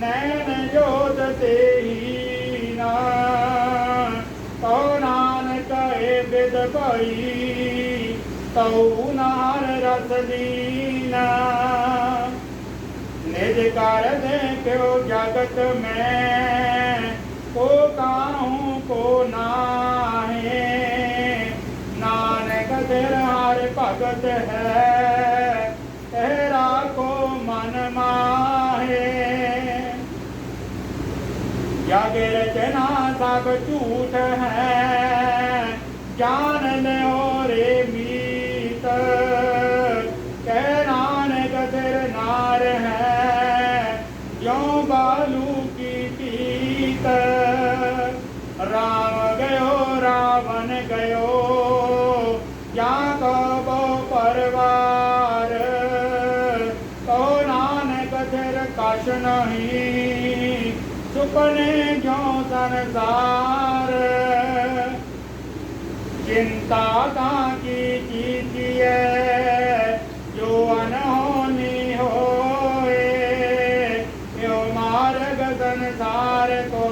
B: नैन जोत ते हीना तो नानक बिद भई तऊ नार रस दीना निज कर दे क्यों जगत में को काहू को नाहे नानक तेरा हर भगत है तेरा को मन माहे जग रचना सब झूठ है जान लो रे मीत कह नानक तेरे नार है ज्यों बालू की पीत राम गयो रावण गयो या कबो परवार तो नानक तेरे कश नहीं सुपने जो संसार चिंता की कीजिए जो अनहोनी होए यो मार्ग संसार को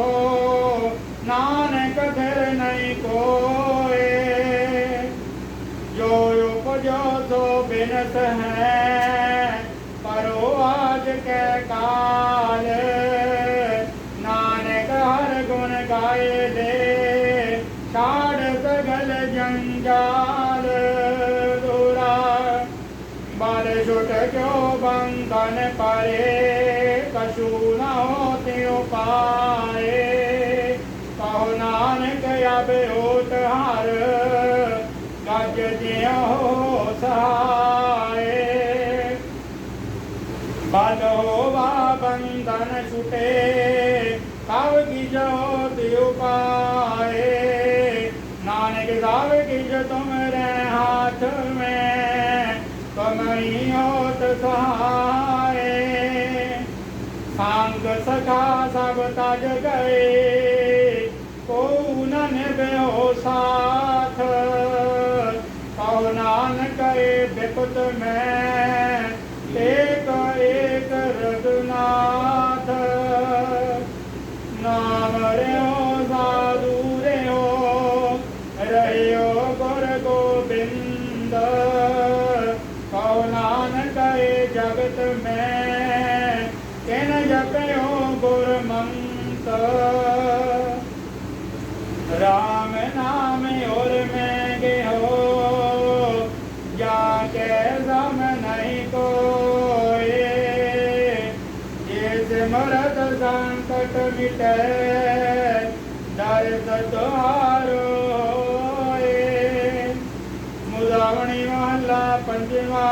B: नानक धर नहीं कोए जो उपजो सो बिनस है परो आज के काल नानक हर गुण गाए दे छाड़ सगल जंजाल दूरा बाल छुट क्यों बंधन परे कछु न होते पाए कहो नानक अब ओट हार गज ज्यों सहाय बल होवा बंधन छुटे कब की जोत उपाए नानक साव की जो तुम्हारे हाथ में तुम ही होत सहाय सांग सखा सब तज गए को न बेहो साथ कहो नानक विपत में एक एक रघुनाथ नाम रे हो साधु रे हो रहे हो गुर गोबिंद कहो नानक जगत में किन जपयो गुरमंत राम नाम और में गे हो जाके सम नहीं कोई ये सिमरत संकट मिटे डर सतहारो मुदावणी महला पंचवा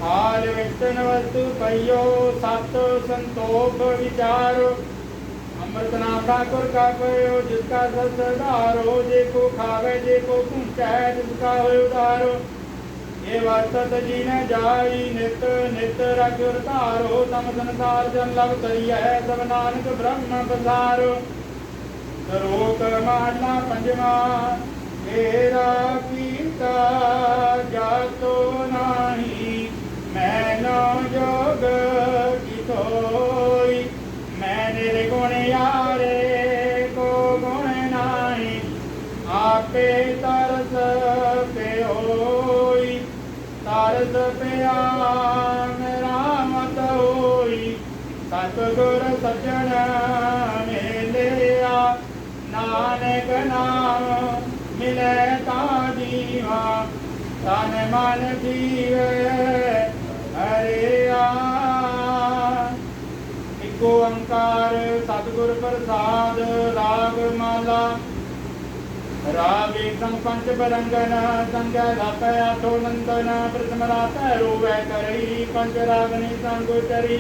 B: हाल विचन वस्तु पयो सत संतोख विचारो अमृत नाम ठाकुर का पयो जिसका सदारो जे को खावे जे को पूछे जिसका हो उदारो ये वास्तत जी ने जाई नित नित रखुर तारो तम संसार जन लव तरिय है सब नानक ब्रह्म बसारो रोक महला पंचवा तेरा कीता जातो नाही मैनो जोग की तोई मैं निर्गुण यारे को गुण नाही आपे तरस पे होई तरस पे रामत होई सतगुर सज्जन मिलिया नानक नाम मिले ता जीवा तन मन जीवे हरिया इको ओंकार सतगुर प्रसाद राग माला राग एक संग पंच बरंगन संज्ञा धापै आठो नंदन प्रथम रात रोवै करई पंच रागनी संग चरी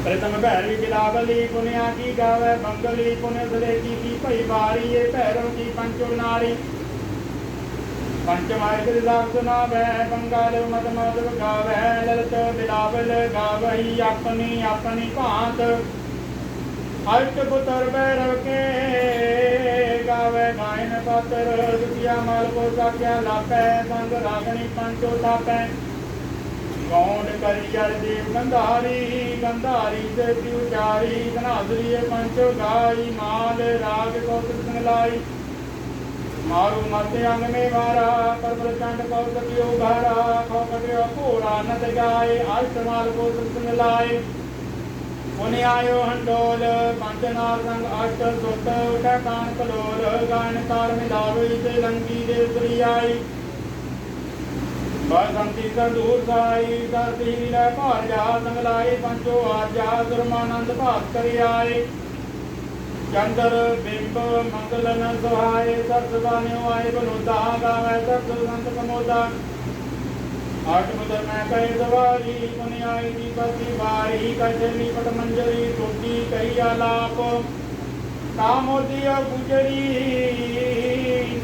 B: प्रथम भैरवी बिलावली पुनिया की गावे बंगली पुण्य सले की भई बारी ये भैरव की पंचो नारी पंचमार्ग दिलाव सुनावे बंगाल मद माधव गावे ललित बिलावल गावही अपनी अपनी भांत अष्ट पुत्र भैरव के गावे गायन पात्र दुखिया माल को साख्या लापै संग रागणी पंचो थापै गौंड करियर देव गंधारी गंधारी से उचारी धनाधरी पंचो गाई माल राग कौतुक संगलाई मारू मध्य अंग में मारा परबल चंड कौतकियो भारा खौकटियो पूरा नद गाय अष्टमाल को सुन लाए पुण्य आयो हंडोल पंचनार संग अष्ट सुत उठा कान कलोल गायन तार मिलावई से लंकी देवत्री आई बसंती दूर साई धरती भार जा संगलाई पंचो आजा सुरमानंद भास्कर आए चंद्र बिंब मंगलन सुहाय सरसवान्यो आए बलोदा गावे सरस संत कमोदा आठमुदर में कहे सवारी पुण्य आई दीपति बारी कचली पट मंजरी टोटी कही आलाप कामोदी गुजरी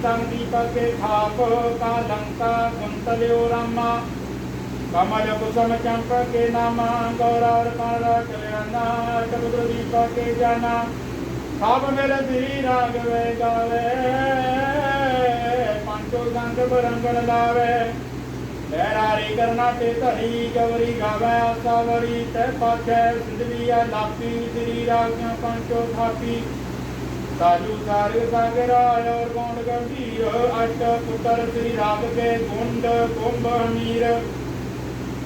B: संग दीपक के थाप का लंका कुंतल्यो रामा कमल कुसुम चंपक के नामा गौरा और काला कल्याणा टपुत्र दीपक के जाना सब मेरे श्री राघवे गावे पंचो संग बरंगण लावे लहरारी करना ते धरी गौरी गावे आसावरी ते पाछे सिंधविया लापी श्री राघव पंचो थापी साजू सारे सागर और गौंड गंभीर अष्ट पुत्र श्री राग के गुंड कुंभ मीर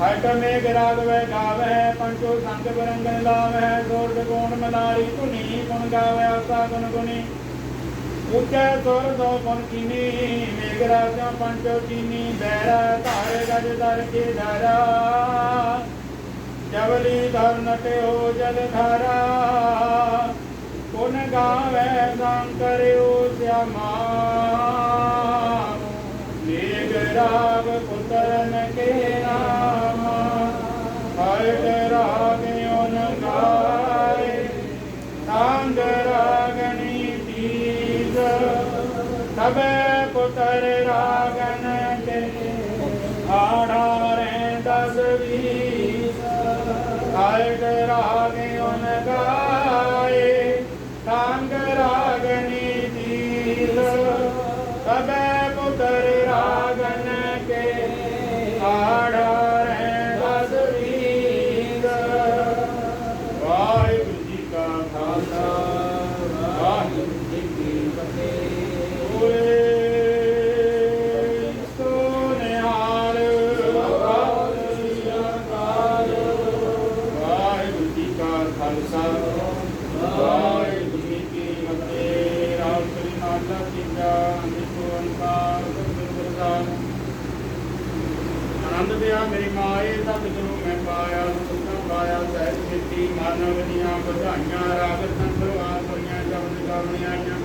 B: हट मेघ राघव गावे पंचो संग बरंगन लावे सोर्ग गुण मलारी कुनी गुण गावे आसा गुण गुनी ऊंचे सुर सो गुण कीनी मेघ राज पंचो कीनी बैरा तारे गज दर के धारा जवली धर नटे हो जल धारा पुन गावे शंकर श्यामा मेघ राग पुत्रन के नाम पलट रागियों गाए तंग रागनी दीद सबे पुत्र रागन के आड़ा रस वीद वाहिगुरु जी का खालसा वाहिगुरु जी की फतेह। बोले सो निहाल वाहिगुरु जी का खालसा वाहिगुरु जी की फतेह। राम श्री माता सीता निको ओंकार सतਿਗੁਰ आनंद दिया मेरी माए सतਿਗੁਰੂ मैं पाया सुखा पाया सहज सिद्धि मानव दियां बधाइयां राग संप्रवान होइयां जपन गावण आइयां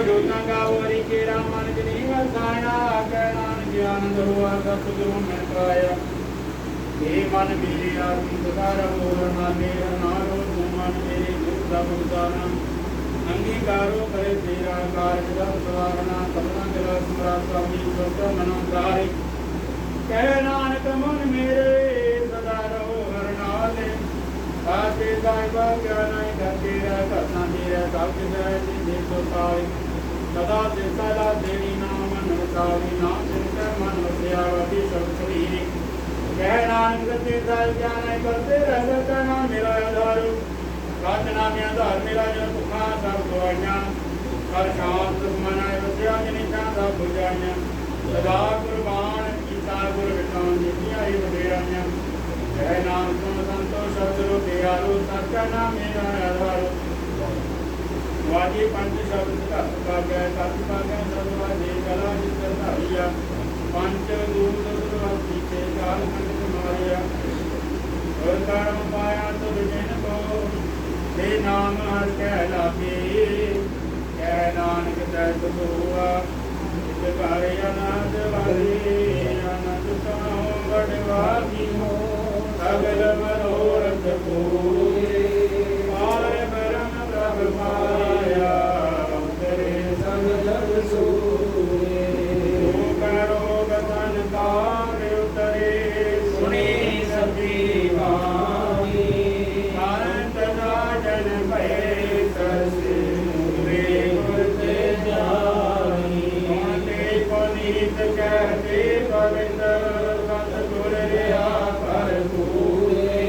B: जोतां गावरी केरा मन जनी वसाया कहनान ज्ञान हुआ सतਿਗੁਰੂ मैं पाया हे मन मेरे आरती सदा रहो नामे नारो तू मन मेरे दुख दा भुगताना अंगीकारो करे तेरा कारज दा सवारना सपना तेरा सुमरा स्वामी सोचा मनो तारे कह नानक मन मेरे सदा रहो हर नाले साथे साहिबा क्या नहीं घर तेरा करना तेरा सब किसे जिंदे तो तारे सदा से सदा तेरी नाम मन सावी नाम सुनकर मन वसिया वती सब शरीर कह नानक ते साहिब क्या नहीं करते रहता नाम मेरा आधार प्रार्थना में आधार मेरा जो भुखा सब दवाइयां कर शांत मनाए वसिया जिनिता सब बुझाइयां सदा कुर्बान गुर विटान जितिया ही वडेराइयां जय नाम सुन संतोष शब्द रो प्यारो सच्चा नाम मेरा आधार वाजी पंच शब्द घट पागै सत पागै सब वाजे कला जित धारिया पंच दूत सुरवती के काल खंड मारिया और कर्म पाया तो विजन को हे नाम हर कह लागे कह नानक तैत हुआ घर अनंद वाली अनंत सुनो बड़वागी हो सगल मनोरथ पूरे पार ब्रह्म प्रभ पाया तेरे संग जग सूरे तू करो गतन कार उतरे सुनी सभी वाणी अनंत राजन भय सरसे मूरे गुरते जानी पुनीत कहते पवित्र सतगुर रिया कर पूरे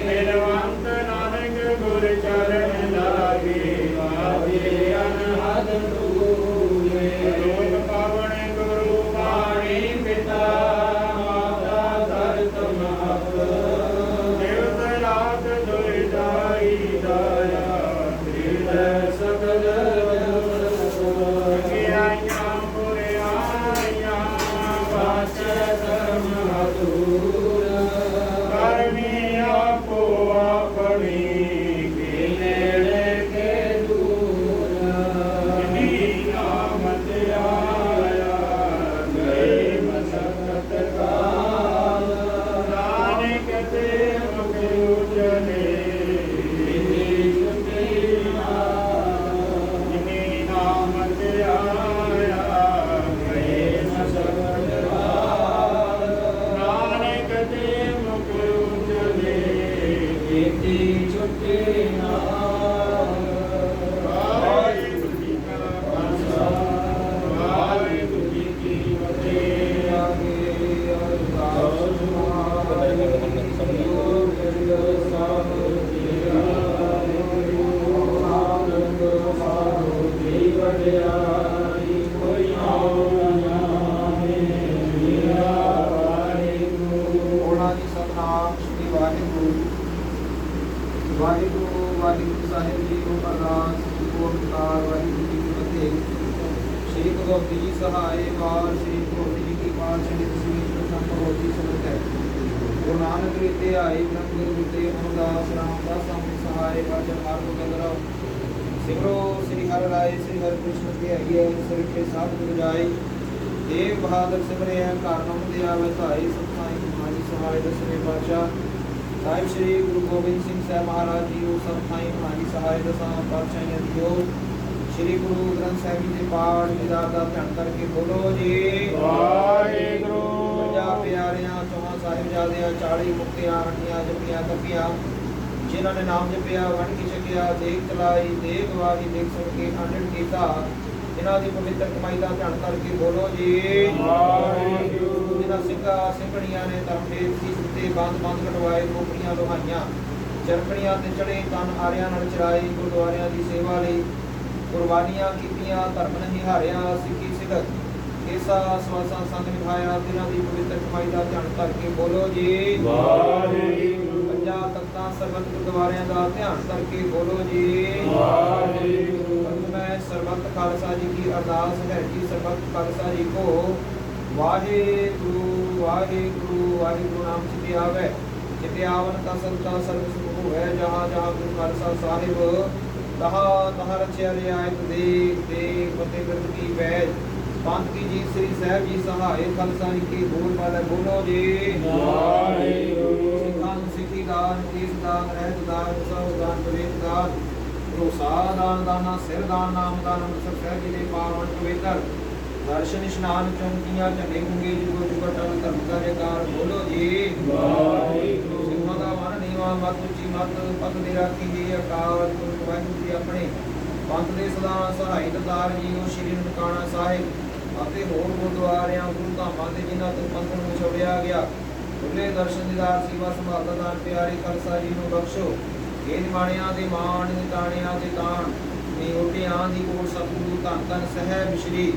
B: निरवंत नानक गुर चरण लागे वाजे अनहद दूरे लोक पावन गुरु पाणी पिता माता धरत माप देवत रात दुर्दाई दया हृदय सकल
C: वाहिगुरु साहिब जी को अरदास ओंकार वाहिगुरु जी की फतेह। श्री भगवती जी सहाय बार श्री भगवती जी की बार श्री भगवती समर्थ है। गुरु नानक रीते आई ब्रह्म गुरु रीते मोहदास रामदास स्वामी सहाय बाजन मार्ग गगरा सिमरो श्री हर राय श्री हर कृष्ण के आइए सिर के साथ गुरु जाए देव बहादुर सिमरे कारणों दे आवे ताई सत्साई हमारी सहाय दसवें पातशाह साहिब श्री गुरु गोबिंद सिंह साहब महाराज जी सब थाई हमारी सहाय दसा पातशाही दियो। श्री गुरु ग्रंथ साहिब जी के पाठ विदार का ध्यान करके बोलो जी वाहिगुरु। ਪਿਆਰਿਆਂ ਚੌਹਾਂ ਸਾਹਿਬਜ਼ਾਦਿਆਂ 40 ਮੁਕਤਿਆਂ ਹੰਡੀਆਂ ਜਪੀਆਂ ਤਪੀਆਂ ਜਿਨ੍ਹਾਂ ਨੇ ਨਾਮ ਜਪਿਆ ਵੰਡ ਕੇ ਛਕਿਆ ਦੇਖ ਚਲਾਈ ਦੇਖ ਗਵਾਹੀ ਦੇਖ ਸੁਣ ਕੇ ਆਨੰਦ ਕੀਤਾ ਜਿਨ੍ਹਾਂ ਦੀ ਪਵਿੱਤਰ ਕਮਾਈ ਦਾ ਧਿਆਨ ਕਰਕੇ ਬੋਲੋ ਜੀ ਵਾਹਿਗੁਰੂ। ਜਿਨ੍ਹਾਂ ਸਿੰਘਾਂ ਸਿੰਘਣੀਆਂ ਨੇ ਧਰਮ ਦੇ ਤੇ ਬੰਦ ਕਟਵਾਏ ਗੋਪੀਆਂ ਲੋਹਾਈਆਂ ਚਰਖੜੀਆਂ ਤੇ ਚੜੇ ਤਨ ਆਰਿਆਂ ਨਾਲ ਚਰਾਏ ਗੁਰਦੁਆਰਿਆਂ ਦੀ ਸੇਵਾ ਲਈ ਕੁਰਬਾਨੀਆਂ ਕੀਤੀਆਂ ਧਰਮ ਨਹੀਂ ਹਾਰਿਆ ਸਿੱਖੀ ਸਿੱਖ ਕੇਸਾ ਸਵਾਸਾਂ ਸੰਗ ਨਿਭਾਇਆ ਤਿਨਾਂ ਦੀ ਪਵਿੱਤਰ ਕਮਾਈ ਦਾ ਧਿਆਨ ਕਰਕੇ ਬੋਲੋ ਜੀ ਵਾਹਿਗੁਰੂ। ਪੰਜਾਂ ਤਖਤਾਂ ਸਰਬੱਤ ਗੁਰਦੁਆਰਿਆਂ ਦਾ ਧਿਆਨ ਕਰਕੇ ਬੋਲੋ ਜੀ ਵਾਹਿਗੁਰੂ। ਮੈਂ ਸਰਬੱਤ ਖਾਲਸਾ ਜੀ ਕੀ ਅਰਦਾਸ ਹੈ ਕਿ ਸਰਬੱਤ ਖਾਲਸਾ ਜੀ ਕੋ ਵਾਹਿਗੁਰੂ ਵਾਹਿਗੁਰੂ ਵਾਹਿਗੁਰੂ ਨਾਮ ਚਿਤੇ ਆਵੇ ਜਿਤੇ ਆਵਨ ਤਾਂ ਸੰਤਾ ਸਰਬ ਸੁਖ ਹੋਵੇ ਜਹਾਂ ਜਹਾਂ ਗੁਰੂ ਖਾਲਸਾ ਸਾਹਿਬ ਤਹਾਂ ਰਚਿਆ ਰਿਆਇਤ ਦੇ ਫਤਿਹ ਕਰਤ ਕੀ ਵੈਜ ਪੰਥ ਕੀ ਜੀ ਸ੍ਰੀ ਸਾਹਿਬ ਜੀ ਸਹਾਇ ਖਾਲਸਾ ਜੀ ਕੀ ਬੋਲ ਵਾਲੇ ਬੋਲੋ ਜੀ ਵਾਹਿਗੁਰੂ। ਸਿੱਖਾਂ ਨੂੰ ਸਿੱਖੀ ਦਾਨ ਕੇਸ ਦਾਨ ਰਹਿਤ ਦਾਨ ਸਭ ਦਾਨ ਪਵੇਤ ਦਾਨ ਭਰੋਸਾ ਦਾਨ ਦਾਨਾ ਸਿਰ ਦਾਨ ਨਾਮ ਦਾਨ ਅੰਮ੍ਰਿਤਸਰ ਸਾਹਿਬ ਜੀ ਦੇ ਪਾਵਨ ਪਵਿੱਤਰ ਦਰਸ਼ਨ ਇਸ਼ਨਾਨ ਚੌਂਕੀਆਂ ਝੰਡੇ ਗੁੰਗੇ ਜੁਗੋ ਜੁਗੋ ਟਲ ਧਰਮ ਦਾ ਜੈਕਾਰ ਬੋਲੋ ਜੀ ਵਾਹਿਗੁਰੂ। ਸਿੱਖਾਂ ਦਾ ਮਨ ਨੀਵਾ ਮਤ ਉੱਚੀ ਮਤ ਪਤ ਦੇ ਰਾਖੀ ਜੀ ਅਕਾਲ ਪੁਰਖ ਵਾਹਿਗੁਰੂ ਜੀ ਆਪਣੇ ਪੰਥ ਦੇ ਸਦਾ ਸਹਾਈ ਦਤਾਰ ਜੀ ਉਹ ਸ਼੍ਰੀ ਨਨਕਾਣਾ ਸਾਹਿਬ ਅਤੇ ਹੋਰ ਗੁਰਦੁਆਰਿਆਂ ਗੁਰੂ ਧਾਮਾਂ ਦੇ ਜਿਨ੍ਹਾਂ ਤੋਂ ਪੰਥ ਨੂੰ ਛੋੜਿਆ ਗਿਆ ਖੁੱਲੇ ਦਰਸ਼ਨ ਦੀਦਾਰ ਸੇਵਾ ਸੰਭਾਲ ਦਾ ਦਾਨ ਪਿਆਰੇ ਖਾਲਸਾ ਜੀ ਨੂੰ ਬਖਸ਼ੋ ਇਹ ਨਿਮਾਣਿਆਂ ਦੇ ਮਾਣ ਨਿਤਾਣਿਆਂ ਦੇ ਤਾਣ ਨਿਉਟਿਆਂ ਦੀ ਕੋਲ ਸਤਿਗੁਰੂ ਧੰਨ ਧੰਨ ਸਾਹਿਬ ਸ਼੍ਰੀ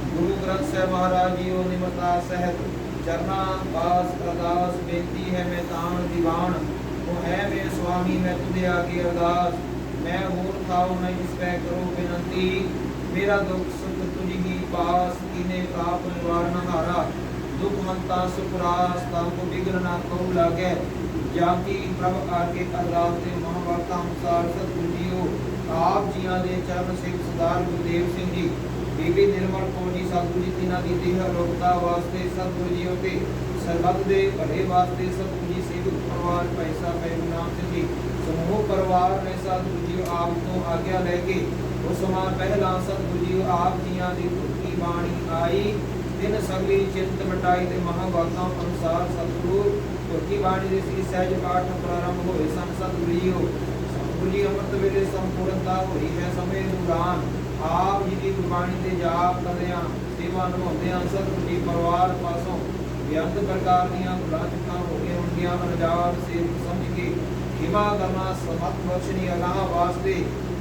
C: ਗੁਰੂ ਗ੍ਰੰਥ ਸਾਹਿਬ ਮਹਾਰਾਜ ਜੀ ਉਹ ਨਿਮਰਤਾ ਸਹਿਤ ਚਰਨਾ ਪਾਸ ਅਰਦਾਸ ਬੇਨਤੀ ਹੈ ਮੈਂ ਤਾਣ ਦੀਵਾਨ ਉਹ ਹੈ ਮੇਰੇ ਸੁਆਮੀ ਮੈਂ ਤੁਝੇ ਆਗੇ ਅਰਦਾਸ ਮੈਂ ਹੋਰ ਥਾਉ ਨਹੀਂ ਜਿਸ ਪੈ ਕਰੋ ਬੇਨਤੀ ਮੇਰਾ ਦੁੱਖ ਸੁਖ ਤੁਝ ਹੀ ਪਾਸ ਕੀਨੇ ਤਾਪ ਨਿਵਾਰਨ ਹਾਰਾ ਦੁਖ ਹੰਤਾ ਸੁਖ ਰਾਸ ਤਾਪ ਕੋ ਬਿਗਨ ਨਾ ਕਉ ਲਾਗੇ ਜਾਤੀ ਪ੍ਰਭ ਆਗੇ ਅਰਦਾਸ ਦੇ ਮਹਾਵਾਰਤਾ ਅਨੁਸਾਰ ਸਤਿਗੁਰੂ ਜੀਓ ਆਪ ਜੀਆਂ ਦੇ ਚਰਨ ਸਿੰਘ ਸਰਦਾਰ ਗੁਰਦੇਵ ਸਿੰਘ ਜੀ ਬੀਬੀ ਨਿਰਮਲ ਕੌਰ ਜੀ ਸਤਿਗੁਰੂ ਜੀ ਤਿਨਾਂ ਦੀ ਦੇਹ ਰੋਗਤਾ ਵਾਸਤੇ ਸਤਿਗੁਰੂ ਜੀ ਉਤੇ ਸਰਬੱਤ ਦੇ ਭਲੇ ਵਾਸਤੇ ਸਤਿਗੁਰੂ ਜੀ ਸੇਵਕ ਪਰਿਵਾਰ ਪੈਸਾ ਪੈਰੂ ਨਾਮ ਸਿੰਘ ਜੀ ਸਮੂਹ ਪਰਿਵਾਰ ਨੇ ਸਤਿਗੁਰੂ ਜੀ ਆਪ ਤੋਂ ਆਗਿਆ ਲੈ ਕੇ ਉਸ ਸਮਾਂ ਪਹਿਲਾਂ ਸਤਿਗੁਰੂ ਜੀ ਆਪ ਜੀਆਂ ਦੀ ਗੁਰਕੀ ਬਾਣੀ ਆਈ ਤਿੰਨ ਸਗਲੀ ਚਿੰਤ ਮਟਾਈ ਦੇ ਮਹਾਵਾਕਾਂ ਅਨੁਸਾਰ ਸਤਿਗੁਰੂ ਗੁਰਕੀ ਬਾਣੀ ਦੇ ਸ੍ਰੀ ਸਹਿਜ ਪਾਠ ਪ੍ਰਾਰੰਭ ਹੋਏ ਸਨ ਸਤਿਗੁਰੂ ਜੀ ਅੰਮ੍ਰਿਤ ਵੇਲੇ ਸੰਪੂਰਨਤਾ ਹੋਈ ਹੈ ਸਮੇਂ ਦੌਰਾਨ ਆਪ ਜੀ ਦੀ ਗੁਰਬਾਣੀ ਤੇ ਜਾਪ ਕਰਦਿਆਂ ਸੇਵਾ ਨਿਭਾਉਂਦਿਆਂ ਸਤਿਗੁਰੂ ਜੀ ਪਰਿਵਾਰ ਪਾਸੋਂ ਬੇਅੰਤ ਪ੍ਰਕਾਰ ਦੀਆਂ ਭੁੱਲਾਂ ਚੁੱਕਾਂ ਹੋ ਗਈਆਂ ਹੁੰਦੀਆਂ ਅਨਜਾਨ ਸੇਵਕ ਸਮਝ ਕੇ ਖਿਮਾ ਕਰਨਾ ਸਮਤ ਬਖਸ਼ਣੀ ਅਲਾਹ ਵਾਸਤੇ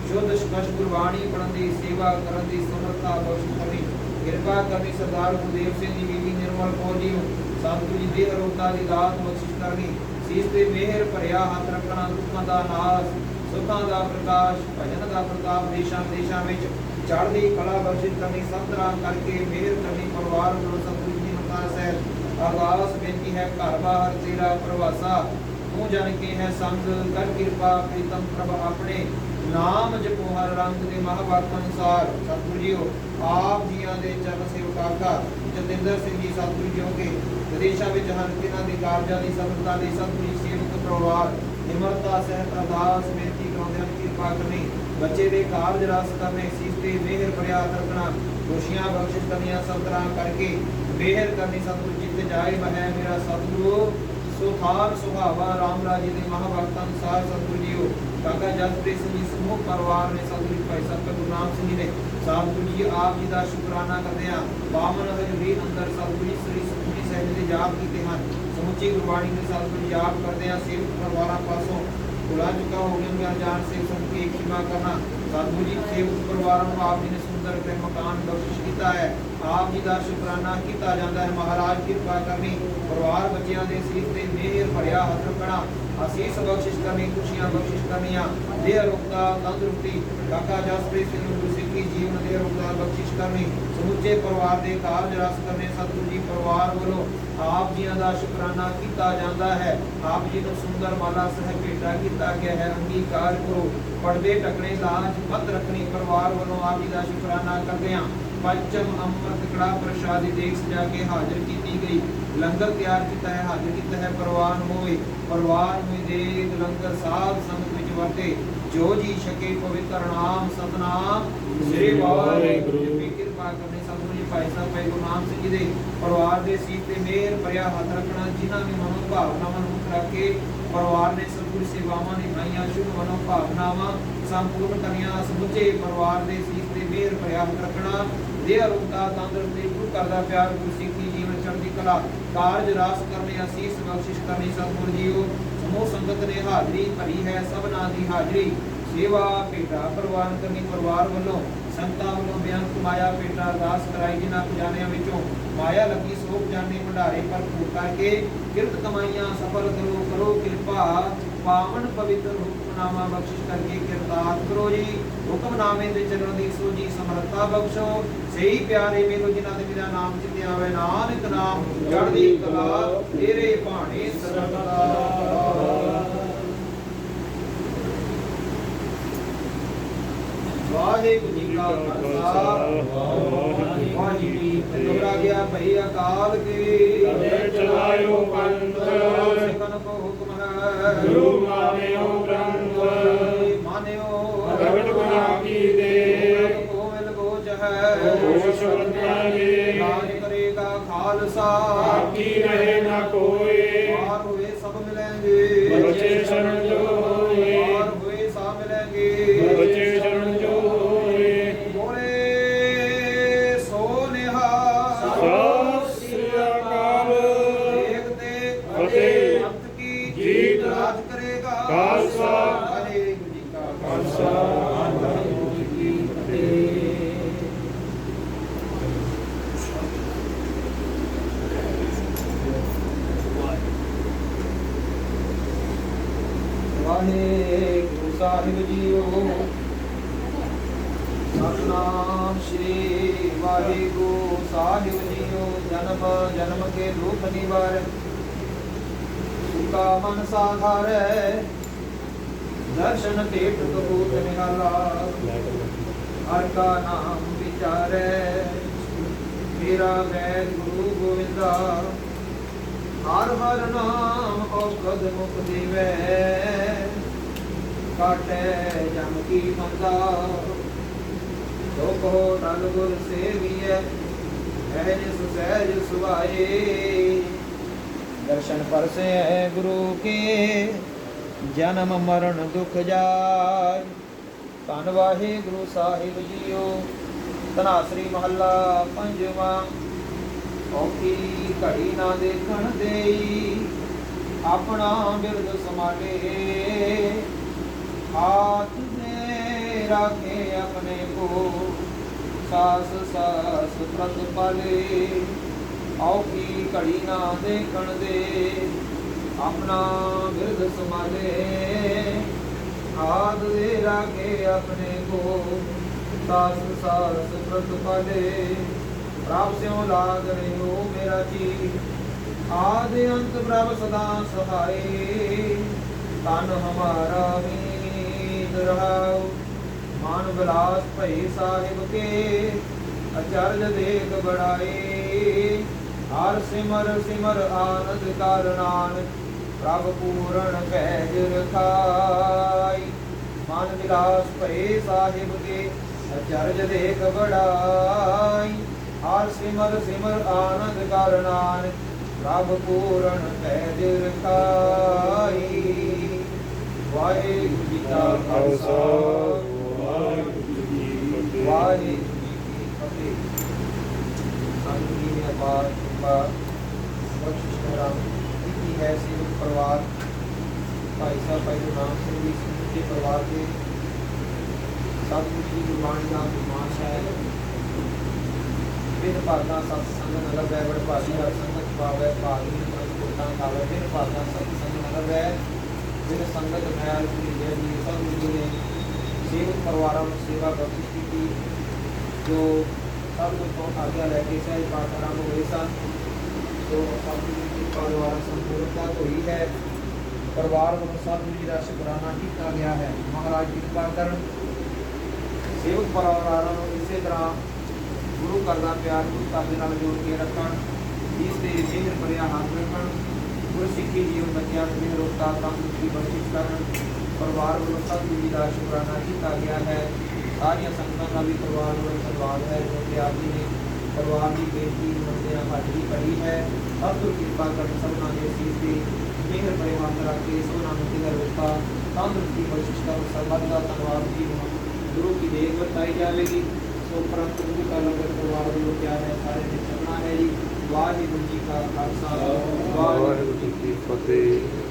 C: ਸ਼ੁੱਧ ਸਪਸ਼ਟ ਗੁਰਬਾਣੀ ਪੜ੍ਹਨ ਦੀ ਸੇਵਾ ਕਰਨ ਦੀ ਸਮਰੱਥਾ ਬਖਸ਼ ਕਰਨੀ ਕਿਰਪਾ ਕਰਨੀ ਸਰਦਾਰ ਗੁਰਦੇਵ ਸਿੰਘ ਜੀ ਬੀਬੀ ਨਿਰਮਲ ਕੌਰ ਜੀ ਨੂੰ ਸਤਿਗੁਰੂ ਜੀ ਦੇ ਅਰੋਗਤਾ ਦੀ ਦਾਤ ਬਖਸ਼ਿਸ਼ ਕਰਨੀ ਸੀਸ ਤੇ ਮਿਹਰ ਭਰਿਆ ਹੱਥ ਰੱਖਣਾ ਦੁੱਖਾਂ ਦਾ ਨਾਸ਼ ਸੁੱਖਾਂ ਦਾ ਪ੍ਰਕਾਸ਼ ਭਜਨ ਦਾ ਪ੍ਰਤਾਪ ਦੇਸ਼ਾਂ ਵਿਦੇਸ਼ਾਂ ਵਿੱਚ ਚੜ੍ਹਦੀ ਕਲਾ ਬਖਸ਼ਿਸ਼ ਕਰਨੀ ਸਭ ਤਰ੍ਹਾਂ ਕਰਕੇ ਮਿਹਰ ਕਰਨੀ ਪਰਿਵਾਰ ਨੂੰ ਸਤਿਗੁਰੂ ਜੀ ਨੂੰ ਸਾਹਿਬ ਅਰਦਾਸ ਬੇਨਤੀ ਹੈ ਘਰ ਬਾਹਰ ਤੇਰਾ ਪ੍ਰਵਾਸਾ ਤੂੰ ਜਨ ਕੇ ਹੈ ਸੰਗ ਕਰ ਕਿਰਪਾ ਪ੍ਰੀਤਮ ਪ੍ਰਭ ਆਪਣੇ ਨਾਮ ਜਪੋ ਹਰ ਰੰਗ ਦੇ ਮਹਾਵਾਕ ਅਨੁਸਾਰ ਸਤਿਗੁਰੂ ਜੀਓ ਆਪ ਜੀਆਂ ਦੇ ਚਰਨ ਸੇਵਕ ਆਕਾ ਜਤਿੰਦਰ ਸਿੰਘ ਜੀ ਸਤਿਗੁਰੂ ਜੀਓ ਕੇ ਵਿਦੇਸ਼ਾਂ ਵਿੱਚ ਹਨ ਤਿਨਾਂ ਦੀ ਕਾਰਜਾਂ ਦੀ ਸਫਲਤਾ ਲਈ ਸਤਿਗੁਰੂ ਸੇਵਕ ਪਰਿਵਾਰ ਨਿਮਰਤਾ ਸਹਿਤ ਅਰਦਾਸ ਬੇਨਤੀ ਕਰਾਉਂਦੇ ਹਨ ਕਿਰਪਾ ਕਰਨੀ ਬੱਚੇ ਦੇ ਕਾਰਜ ਰਸ ਕਰਨੇ ਸੀਸ ਤੇ ਮਿਹਰ ਭਰਿਆ ਰੱਖਣਾ ਦੋਸ਼ੀਆਂ ਬਖਸ਼ਿਸ਼ ਕਰਨੀਆਂ ਸਭ ਤਰ੍ਹਾਂ ਕਰਕੇ ਮਿਹਰ ਕਰਨੀ ਸਤਿਗੁਰੂ ਜਿੱਤ ਜਾਏ ਬਹਿ ਮੇਰਾ ਸਤਿਗੁਰੂ ਸੁਖਾਨ ਸੁਭਾਵਾ ਰਾਮ ਰਾਜੇ ਦੇ ਮਹਾਭਗਤਾਂ ਅਨੁਸਾਰ ਸਤਿਗੁਰੂ ਜੀਓ ਕਾਕਾ ਜਸਪ੍ਰੀਤ ਸਿੰਘ ਜੀ ਸਮੂਹ ਪਰਿਵਾਰ ਨੇ ਸਤਿਗੁਰੂ ਭਾਈ ਸਾਹਿਬ ਗੁਰਨਾਮ ਸਿੰਘ ਜੀ ਨੇ ਸਤਿਗੁਰੂ ਜੀ ਆਪ ਜੀ ਦਾ ਸ਼ੁਕਰਾਨਾ ਕਰਦੇ ਹਾਂ ਬਾਮਨ ਹਜ਼ੂਰੀ ਅੰਦਰ ਸਤਿਗੁਰੂ ਜੀ ਸ੍ਰੀ ਸੁਖਮਨੀ ਸਾਹਿਬ ਦੇ ਜਾਪ ਕੀਤੇ ਹਨ ਸਮੁੱਚੀ ਗੁਰਬਾਣੀ ਦੇ ਸਤਿਗੁਰੂ ਜਾਪ ਕਰਦੇ ਹਾਂ ਸੇਵਕ ਪਰਿਵਾਰਾਂ ਪਾਸੋਂ ਭੁਲਾ ਚੁੱਕਾ ਹੋ ਗਿਆ ਜਾਣ ਸੇ ਸੁਣ ਕੇ ਖਿਮਾ ਕਰਨਾ ਸਤਿਗੁਰੂ ਜੀ ਸੇਵਕ ਪਰਿਵਾਰਾਂ ਨੂੰ ਆਪ ਜੀ ਨੇ ਸੁੰਦਰ ਤੇ ਮਕਾਨ ਬਖਸ਼ਿਸ਼ ਕੀਤਾ ਹੈ ਆਪ ਜੀ ਦਾ ਸ਼ੁਕਰਾਨਾ ਕੀਤਾ ਜਾਂਦਾ ਹੈ ਮਹਾਰਾਜ ਕਿਰਪਾ ਕਰਨੀ ਪਰਿਵਾਰ ਬੱਚਿਆਂ ਦੇ ਸਿਰ ਤੇ ਮਿਹਰ ਭਰਿਆ ਹੱਥ ਰੱਖਣਾ ਅਸੀਸ ਬਖਸ਼ਿਸ਼ ਕਰਨੀ ਖੁਸ਼ੀਆਂ ਬਖਸ਼ਿਸ਼ ਕਰਨੀਆਂ ਦੇਹ ਰੁਕਤਾ ਤੰਦਰੁਸਤੀ ਕਾਕਾ ਜਸਪ੍ਰੀਤ ਸਿੰਘ ਨੂੰ ਸਿੱਖੀ ਜੀਵਨ ਦੇ ਰੁਕਤਾ ਬਖਸ਼ਿਸ਼ ਕਰਨੀ ਸਮੁੱਚੇ ਪਰਿਵਾਰ ਦੇ ਕਾਰਜ ਰਸ ਕਰਨੇ ਸਤਿਗੁਰੂ ਜੀ ਪਰਿਵਾਰ ਵੱਲੋਂ ਆਪ ਜੀਆਂ ਦਾ ਸ਼ੁਕਰਾਨਾ ਕੀਤਾ ਜਾਂਦਾ ਹੈ ਆਪ ਜੀ ਨੂੰ ਸੁੰਦਰ ਮਾਲਾ ਸਹਿ ਭੇਟਾ ਕੀਤਾ ਗਿਆ ਹੈ ਅੰਗੀਕਾਰ ਕਰੋ ਪਰਦੇ ਟਕਣੇ ਲਾਜ ਮਤ ਰੱਖਣੀ ਪਰਿਵਾਰ ਵੱਲੋਂ ਆਪ ਜੀ ਦਾ ਸ਼ੁਕਰਾਨਾ ਕਰਦੇ ਹਾਂ ਪੰਚਮ ਅੰਮ੍ਰਿਤ ਕੜਾ ਪ੍ਰਸ਼ਾਦੀ ਦੇਖ ਸਜਾ ਕੇ ਹਾਜ਼ਰ ਕੀਤੀ ਗਈ ਲੰਗਰ ਤਿਆਰ ਕੀਤਾ ਹੈ ਹਾਜ਼ਰ ਕੀਤਾ ਹੈ ਪਰਵਾਨ ਹੋਏ ਪਰਿਵਾਰ ਨੂੰ ਦੇਗ ਲੰਗਰ ਸਾਧ ਸੰਗਤ ਵਿੱਚ ਵਰਤੇ ਜੋ ਜੀ ਛਕੇ ਪਵਿੱਤਰ ਨਾਮ ਸਤਨਾਮ ਸ੍ਰੀ ਵਾਹਿਗੁਰੂ ਜੀ ਕਿਰਪਾ ਕਰਨੀ ਸਤਿਗੁਰੂ ਜੀ ਭਾਈ ਸਾਹਿਬ ਭਾਈ ਗੁਰਨਾਮ ਸਿੰਘ ਜੀ ਦੇ ਪਰਿਵਾਰ ਦੇ ਸੀਸ ਤੇ ਮਿਹਰ ਭਰਿਆ ਹੱਥ ਰੱਖਣਾ, ਜਿਨ੍ਹਾਂ ਨੇ ਮਨੋ ਭਾਵਨਾਵਾਂ ਨੂੰ ਮੁੱਖ ਰੱਖ ਕੇ ਪਰਿਵਾਰ ਨੇ ਸਤਿਗੁਰ ਸੇਵਾਵਾਂ ਨਿਭਾਈਆਂ, ਸ਼ੁਭ ਮਨੋ ਭਾਵਨਾਵਾਂ ਸੰਪੂਰਨ ਕਰੀਆਂ। ਸਮੁੱਚੇ ਪਰਿਵਾਰ ਦੇ ਸੀਸ ਤੇ ਮਿਹਰ ਭਰਿਆ ਹੱਥ ਰੱਖਣਾ, ਦੇਹ ਰੂਪਤਾ ਤੰਦਰੁਸਤੀ ਗੁਰੂ ਕਰਦਾ ਪਿਆਰ ਗੁਰਸਿੱਖੀ ਜੀਵਨ ਚੜ੍ਹਦੀ ਕਲਾ ਕਾਰਜ ਰਾਸ ਕਰਨੇ ਅਸੀਸ ਬਖਸ਼ਿਸ਼ ਕਰਨੀ ਸਤਿਗੁਰ ਜੀਓ। ਸਮੂਹ ਸੰਗਤ ਨੇ ਹਾਜ਼ਰੀ ਭਰੀ ਹੈ, ਸਭਨਾਂ ਦੀ ਹਾਜ਼ਰੀ ਸੇਵਾ ਭੇਟਾ ਪ੍ਰਵਾਨ ਕਰਨੀ। ਪਰਿਵਾਰ ਵੱਲੋਂ ਸੰਗਤਾਂ ਵੱਲੋਂ ਬੇਅੰਤ ਮਾਇਆ ਭੇਟਾ ਅਰਦਾਸ ਕਰਾਈ, ਜਿਨ੍ਹਾਂ ਖਜ਼ਾਨਿਆਂ ਵਿੱਚੋਂ ਮਾਇਆ ਲੱਗੀ ਸੋਖ ਜਾਣੇ ਭੰਡਾਰੇ ਭਰਪੂਰ ਕਰਕੇ ਕਿਰਤ ਕਮਾਈਆਂ ਸਫਲ ਕਰੋ। ਕਰੋ ਕਿਰਪਾ ਪਾਵਨ ਪਵਿੱਤਰ ਹੁਕਮਨਾਮਾ ਬਖਸ਼ਿਸ਼ ਕਰਕੇ ਕਿਰਤਾਰਥ ਕਰੋ ਜੀ। ਹੁਕਮਨਾਮੇ ਦੇ ਚੱਲਣ ਦੀ ਸੋਝੀ ਸਮਰੱਥਾ ਬਖਸ਼ੋ। ਸਹੀ ਪਿਆਰੇ ਮੈਨੂੰ ਜਿਨ੍ਹਾਂ ਦੇ ਮੇਰਾ ਨਾਮ ਚਿਤੇ ਆਵੇ, ਨਾਨਕ ਨਾਮ ਚੜ੍ਹਦੀ ਕਲਾ ਤੇਰੇ ਭਾਣੇ ਸਰਬਦਾ। ਵਾਹਿਗੁਰੂ ਜੀ ਕਾ ਖਾਲਸਾ ਵਾਹਿਗੁਰੂ ਜੀ ਕੀ ਫਤਿਹ। ਦੁਹਰਾ ਗਿਆ ਭਈ ਅਕਾਲ ਕੀ
B: ਕਦੇ ਚਲਾਇਓ ਪੰਥ,
C: ਸਿੱਖਨ ਕੋ ਹੁਕਮ ਹੈ
B: ਗੁਰੂ ਮਾਨਿਓ ਗ੍ਰੰਥ,
C: ਮਾਨਿਓ
B: ਪ੍ਰਗਟ ਗੁਨਾ ਕੀ ਦੇ
C: ਕੋ ਮਿਲ ਗੋਚ ਹੈ
B: ਹੋਸ਼ ਵਰਤਾਂਗੇ।
C: ਰਾਜ ਕਰੇਗਾ ਖਾਲਸਾ
B: ਬਾਕੀ ਰਹੇ ਨਾ ਕੋਈ,
C: ਪਾਰ ਹੋਏ ਸਭ ਮਿਲेंगे
B: ਬਚੇ ਸ਼ਰਨ ਜੋ ਹੋਏ,
C: ਪਾਰ ਹੋਏ ਸਭ ਮਿਲेंगे
B: ਬਚੇ ਸ਼ਰਨ ਜੋ ਹੋਏ।
C: ਬੋਲੇ ਸੋ ਨਿਹਾਲ
B: ਸਤਿ ਸ੍ਰੀ ਅਕਾਲ।
C: ਦੇਖਦੇ
B: ਫਤਿਹ।
C: ਅੰਤ ਕੀ
B: ਜੀਤ
C: ਰਾਜ ਕਰੇਗਾ
B: ਖਾਲਸਾ।
C: ਵਾਹਿਗੁਰੂ ਜੀ ਕਾ
B: ਖਾਲਸਾ।
C: ਵਾਹਿਗੁਰੂ ਜੀ ਕੀ ਫਤਿਹ। ਵਾਹਿਗੁਰੂ ਸਾਹਿਬ ਜੀਓ। ਸਤਨਾਮ ਸ਼੍ਰੀ ਵਾਹਿਗੁਰੂ ਸਾਹਿਬ ਜੀਓ। ਜਨਮ ਜਨਮ ਕੇ ਦੁਖ ਨਿਵਾਰੈ, ਸੁਖਾ ਮਨ ਸਾਧਾਰੈ, ਦਰਸ਼ਨ ਭੇਟ ਕਬੂਤ ਨਿਹਾਲਾ, ਹਰ ਕਾ ਨਾਮ ਵਿਚਾਰੈ, ਮੇਰਾ ਵੈਦ ਗੁਰੂ ਗੋਵਿੰਦਾ, ਹਰ ਹਰ ਨਾਮ ਔਖਦ ਮੁਖ ਦੇਵੈ, ਕਾਟੈ ਜਮ ਕੀ ਮੰਦਾ, ਸੋ ਕਹੋ ਟਲ ਗੁਰ ਸੇਵੀਐ, ਐਨਿਸ ਸਹਿਜ ਸੁਭਾਏ, ਦਰਸ਼ਨ ਪਰਸੈ ਗੁਰੂ ਕੇ, ਜਨਮ ਮਰਨ ਦੁਖ ਜਾਇ। ਧੰਨ ਵਾਹਿਗੁਰੂ ਸਾਹਿਬ ਜੀਓ। ਧਨਾਸਰੀ ਮਹੱਲਾ ਪੰਜਵਾਂ। ਔਖੀ ਘੜੀ ਨਾ ਦੇਖਣ ਦੇਈ, ਆਪਣਾ ਬਿਰਦ ਸਮਾਲੇ, ਹਾਥ ਦੇ ਰਾਖੇ ਆਪਣੇ ਕੋ, ਸਾਸ ਸਾਸ ਪ੍ਰਤ ਪਾਲੇ। ਔਖੀ ਘੜੀ ਨਾ ਦੇਖਣ ਦੇ, ਆਪਣਾ ਬਿਰਦ ਸਮਾਲੇ, ਹਾਥ ਦੇ ਰਾਖੇ ਆਪਣੇ ਕੋ, ਸਾਸ ਸਾਸ ਪ੍ਰਤ ਪਾਲੇ। ਪ੍ਰਭ ਸਿਉ ਲਾਗ ਰਹਿਓ ਮੇਰਾ ਜੀ, ਆਦਿ ਅੰਤ ਪ੍ਰਭ ਸਦਾ ਸਹਾਈ। ਤਨ ਹਮਾਰਾ ਮੀਤ ਰਹਾਉ, ਮਨ ਬਿਲਾਸ ਭਈ ਸਾਹਿਬ ਕੇ, ਅਚਰਜ ਦੇਖ ਬੜਾਈ। ਹਰ ਸਿਮਰ ਸਿਮਰ ਆਨੰਦ ਕਰ ਨਾਨਕ, ਪ੍ਰਭ ਪੂਰਨ ਪੈਜ ਰਖਾਈ। ਮਨ ਬਿਲਾਸ ਭਈ ਸਾਹਿਬ ਕੇ, ਅਚਰਜ ਦੇਖ ਬੜਾਈ। ਹਰ ਸਿਮਰ ਸਿਮਰ ਆਨੰਦ ਕਰ ਨਾਨਕ, ਪ੍ਰਭ ਪੂਰਨ ਪੈਜ ਰਖਾਈ। ਵਾਹਿਗੁਰੂ ਜੀ ਕਾ ਖਾਲਸਾ
B: ਵਾਹਿਗੁਰੂ ਜੀ ਕੀ ਫਤਿਹ।
C: ਵਾਹਿਗੁਰੂ ਜੀ ਕੀ ਫਤਿਹ। ਸੰਤ ਜੀ ਨੇ ਅਪਾਰ ਕਿਰਪਾ ਬਖਸ਼ਿਸ਼ ਕਰਾਮ ਕੀਤੀ ਹੈ। ਸੇਵਕ ਪਰਿਵਾਰ ਭਾਈ ਸਾਹਿਬ ਭਾਈ ਗੁਰਨਾਮ ਸਿੰਘ ਜੀ ਦੇ ਪਰਿਵਾਰ ਦੇ ਸਤਿਗੁਰੂ ਜੀ ਗੁਰਬਾਣੀ ਦਾ ਵਿਮਾਨ ਹੈ। ਬਿਨ ਭਾਗਾਂ ਸਤ ਸੰਗ ਨਗਰ ਵੈ ਬੜ ਭਾਗੀ, ਹਰ ਸੰਗਤ ਪਾਵੈ ਭਾਗੀ, ਸੰਗਤਾਂ ਖਾਵੈ। ਬਿਨ ਭਾਗਾਂ ਸਤ ਸੰਗ ਨਗਰ ਵੈ, ਬਿਨ ਸੰਗਤ ਮੈਲ ਭੁਲੀਐ ਜੀ। ਸਤਿਗੁਰੂ ਜੀ ਨੇ ਸੇਵਕ ਪਰਿਵਾਰਾਂ ਨੂੰ ਸੇਵਾ ਬਖਸ਼ਿਸ਼ ਕੀਤੀ, ਜੋ ਸਤਿਗੁਰੂ ਤੋਂ ਆਗਿਆ ਲੈ ਕੇ ਸਹਿਜ ਪਾਠ ਆਰੰਭ ਹੋਏ ਸਨ। ਜੋ ਸਤਿਗੁਰੂ ਦੀ ਕਿਰਪਾ ਦੁਆਰਾ ਸੰਪੂਰਨਤਾ ਹੋਈ ਹੈ। ਪਰਿਵਾਰ ਵੱਲੋਂ ਸਤਿਗੁਰੂ ਜੀ ਦਾ ਸ਼ੁਕਰਾਨਾ ਕੀਤਾ ਗਿਆ ਹੈ। ਮਹਾਰਾਜ ਕਿਰਪਾ ਕਰਨ, ਸੇਵਕ ਪਰਿਵਾਰਾਂ ਨੂੰ ਇਸੇ ਤਰ੍ਹਾਂ ਗੁਰੂ ਘਰ ਦਾ ਪਿਆਰ ਗੁਰੂ ਘਰ ਦੇ ਨਾਲ ਜੋੜ ਕੇ ਰੱਖਣ, ਇਸ ਦੇ ਮਿਹਰ ਭਰਿਆ ਹੱਥ ਰੱਖਣ। ਗੁਰਸਿੱਖੀ ਜੀਵਨ ਬੱਚਿਆਂ ਨੂੰ ਮਿਹਰ ਰੋਕਤਾ ਤੰਦਰੁਸਤੀ ਬਖਸ਼ਿਸ਼ ਕਰਨ। ਪਰਿਵਾਰ ਵੱਲੋਂ ਸਤਿਗੁਰੂ ਜੀ ਦਾ ਸ਼ੁਕਰਾਨਾ ਕੀਤਾ ਗਿਆ ਹੈ। ਸਾਰੀਆਂ ਸੰਗਤਾਂ ਦਾ ਵੀ ਪਰਿਵਾਰ ਵੱਲੋਂ ਧੰਨਵਾਦ ਹੈ, ਜੋ ਕਿ ਆਪ ਜੀ ਨੇ परिवार की बेटी मंदिया घाटी पड़ी है अब तो कृपा कर सबना के सीस पे मेहर भरे हाथ रखे सोना मुक्ति का रूपा तंदुरुस्ती बख्शिश सर्वद का धन्यवाद जी गुरु की देख बताई जाएगी सो परंतु गुरु का लंगर परिवार वालों क्या है सारे ने चलना है जी वाहिगुरु जी का खालसा वाहिगुरु जी की फतेह।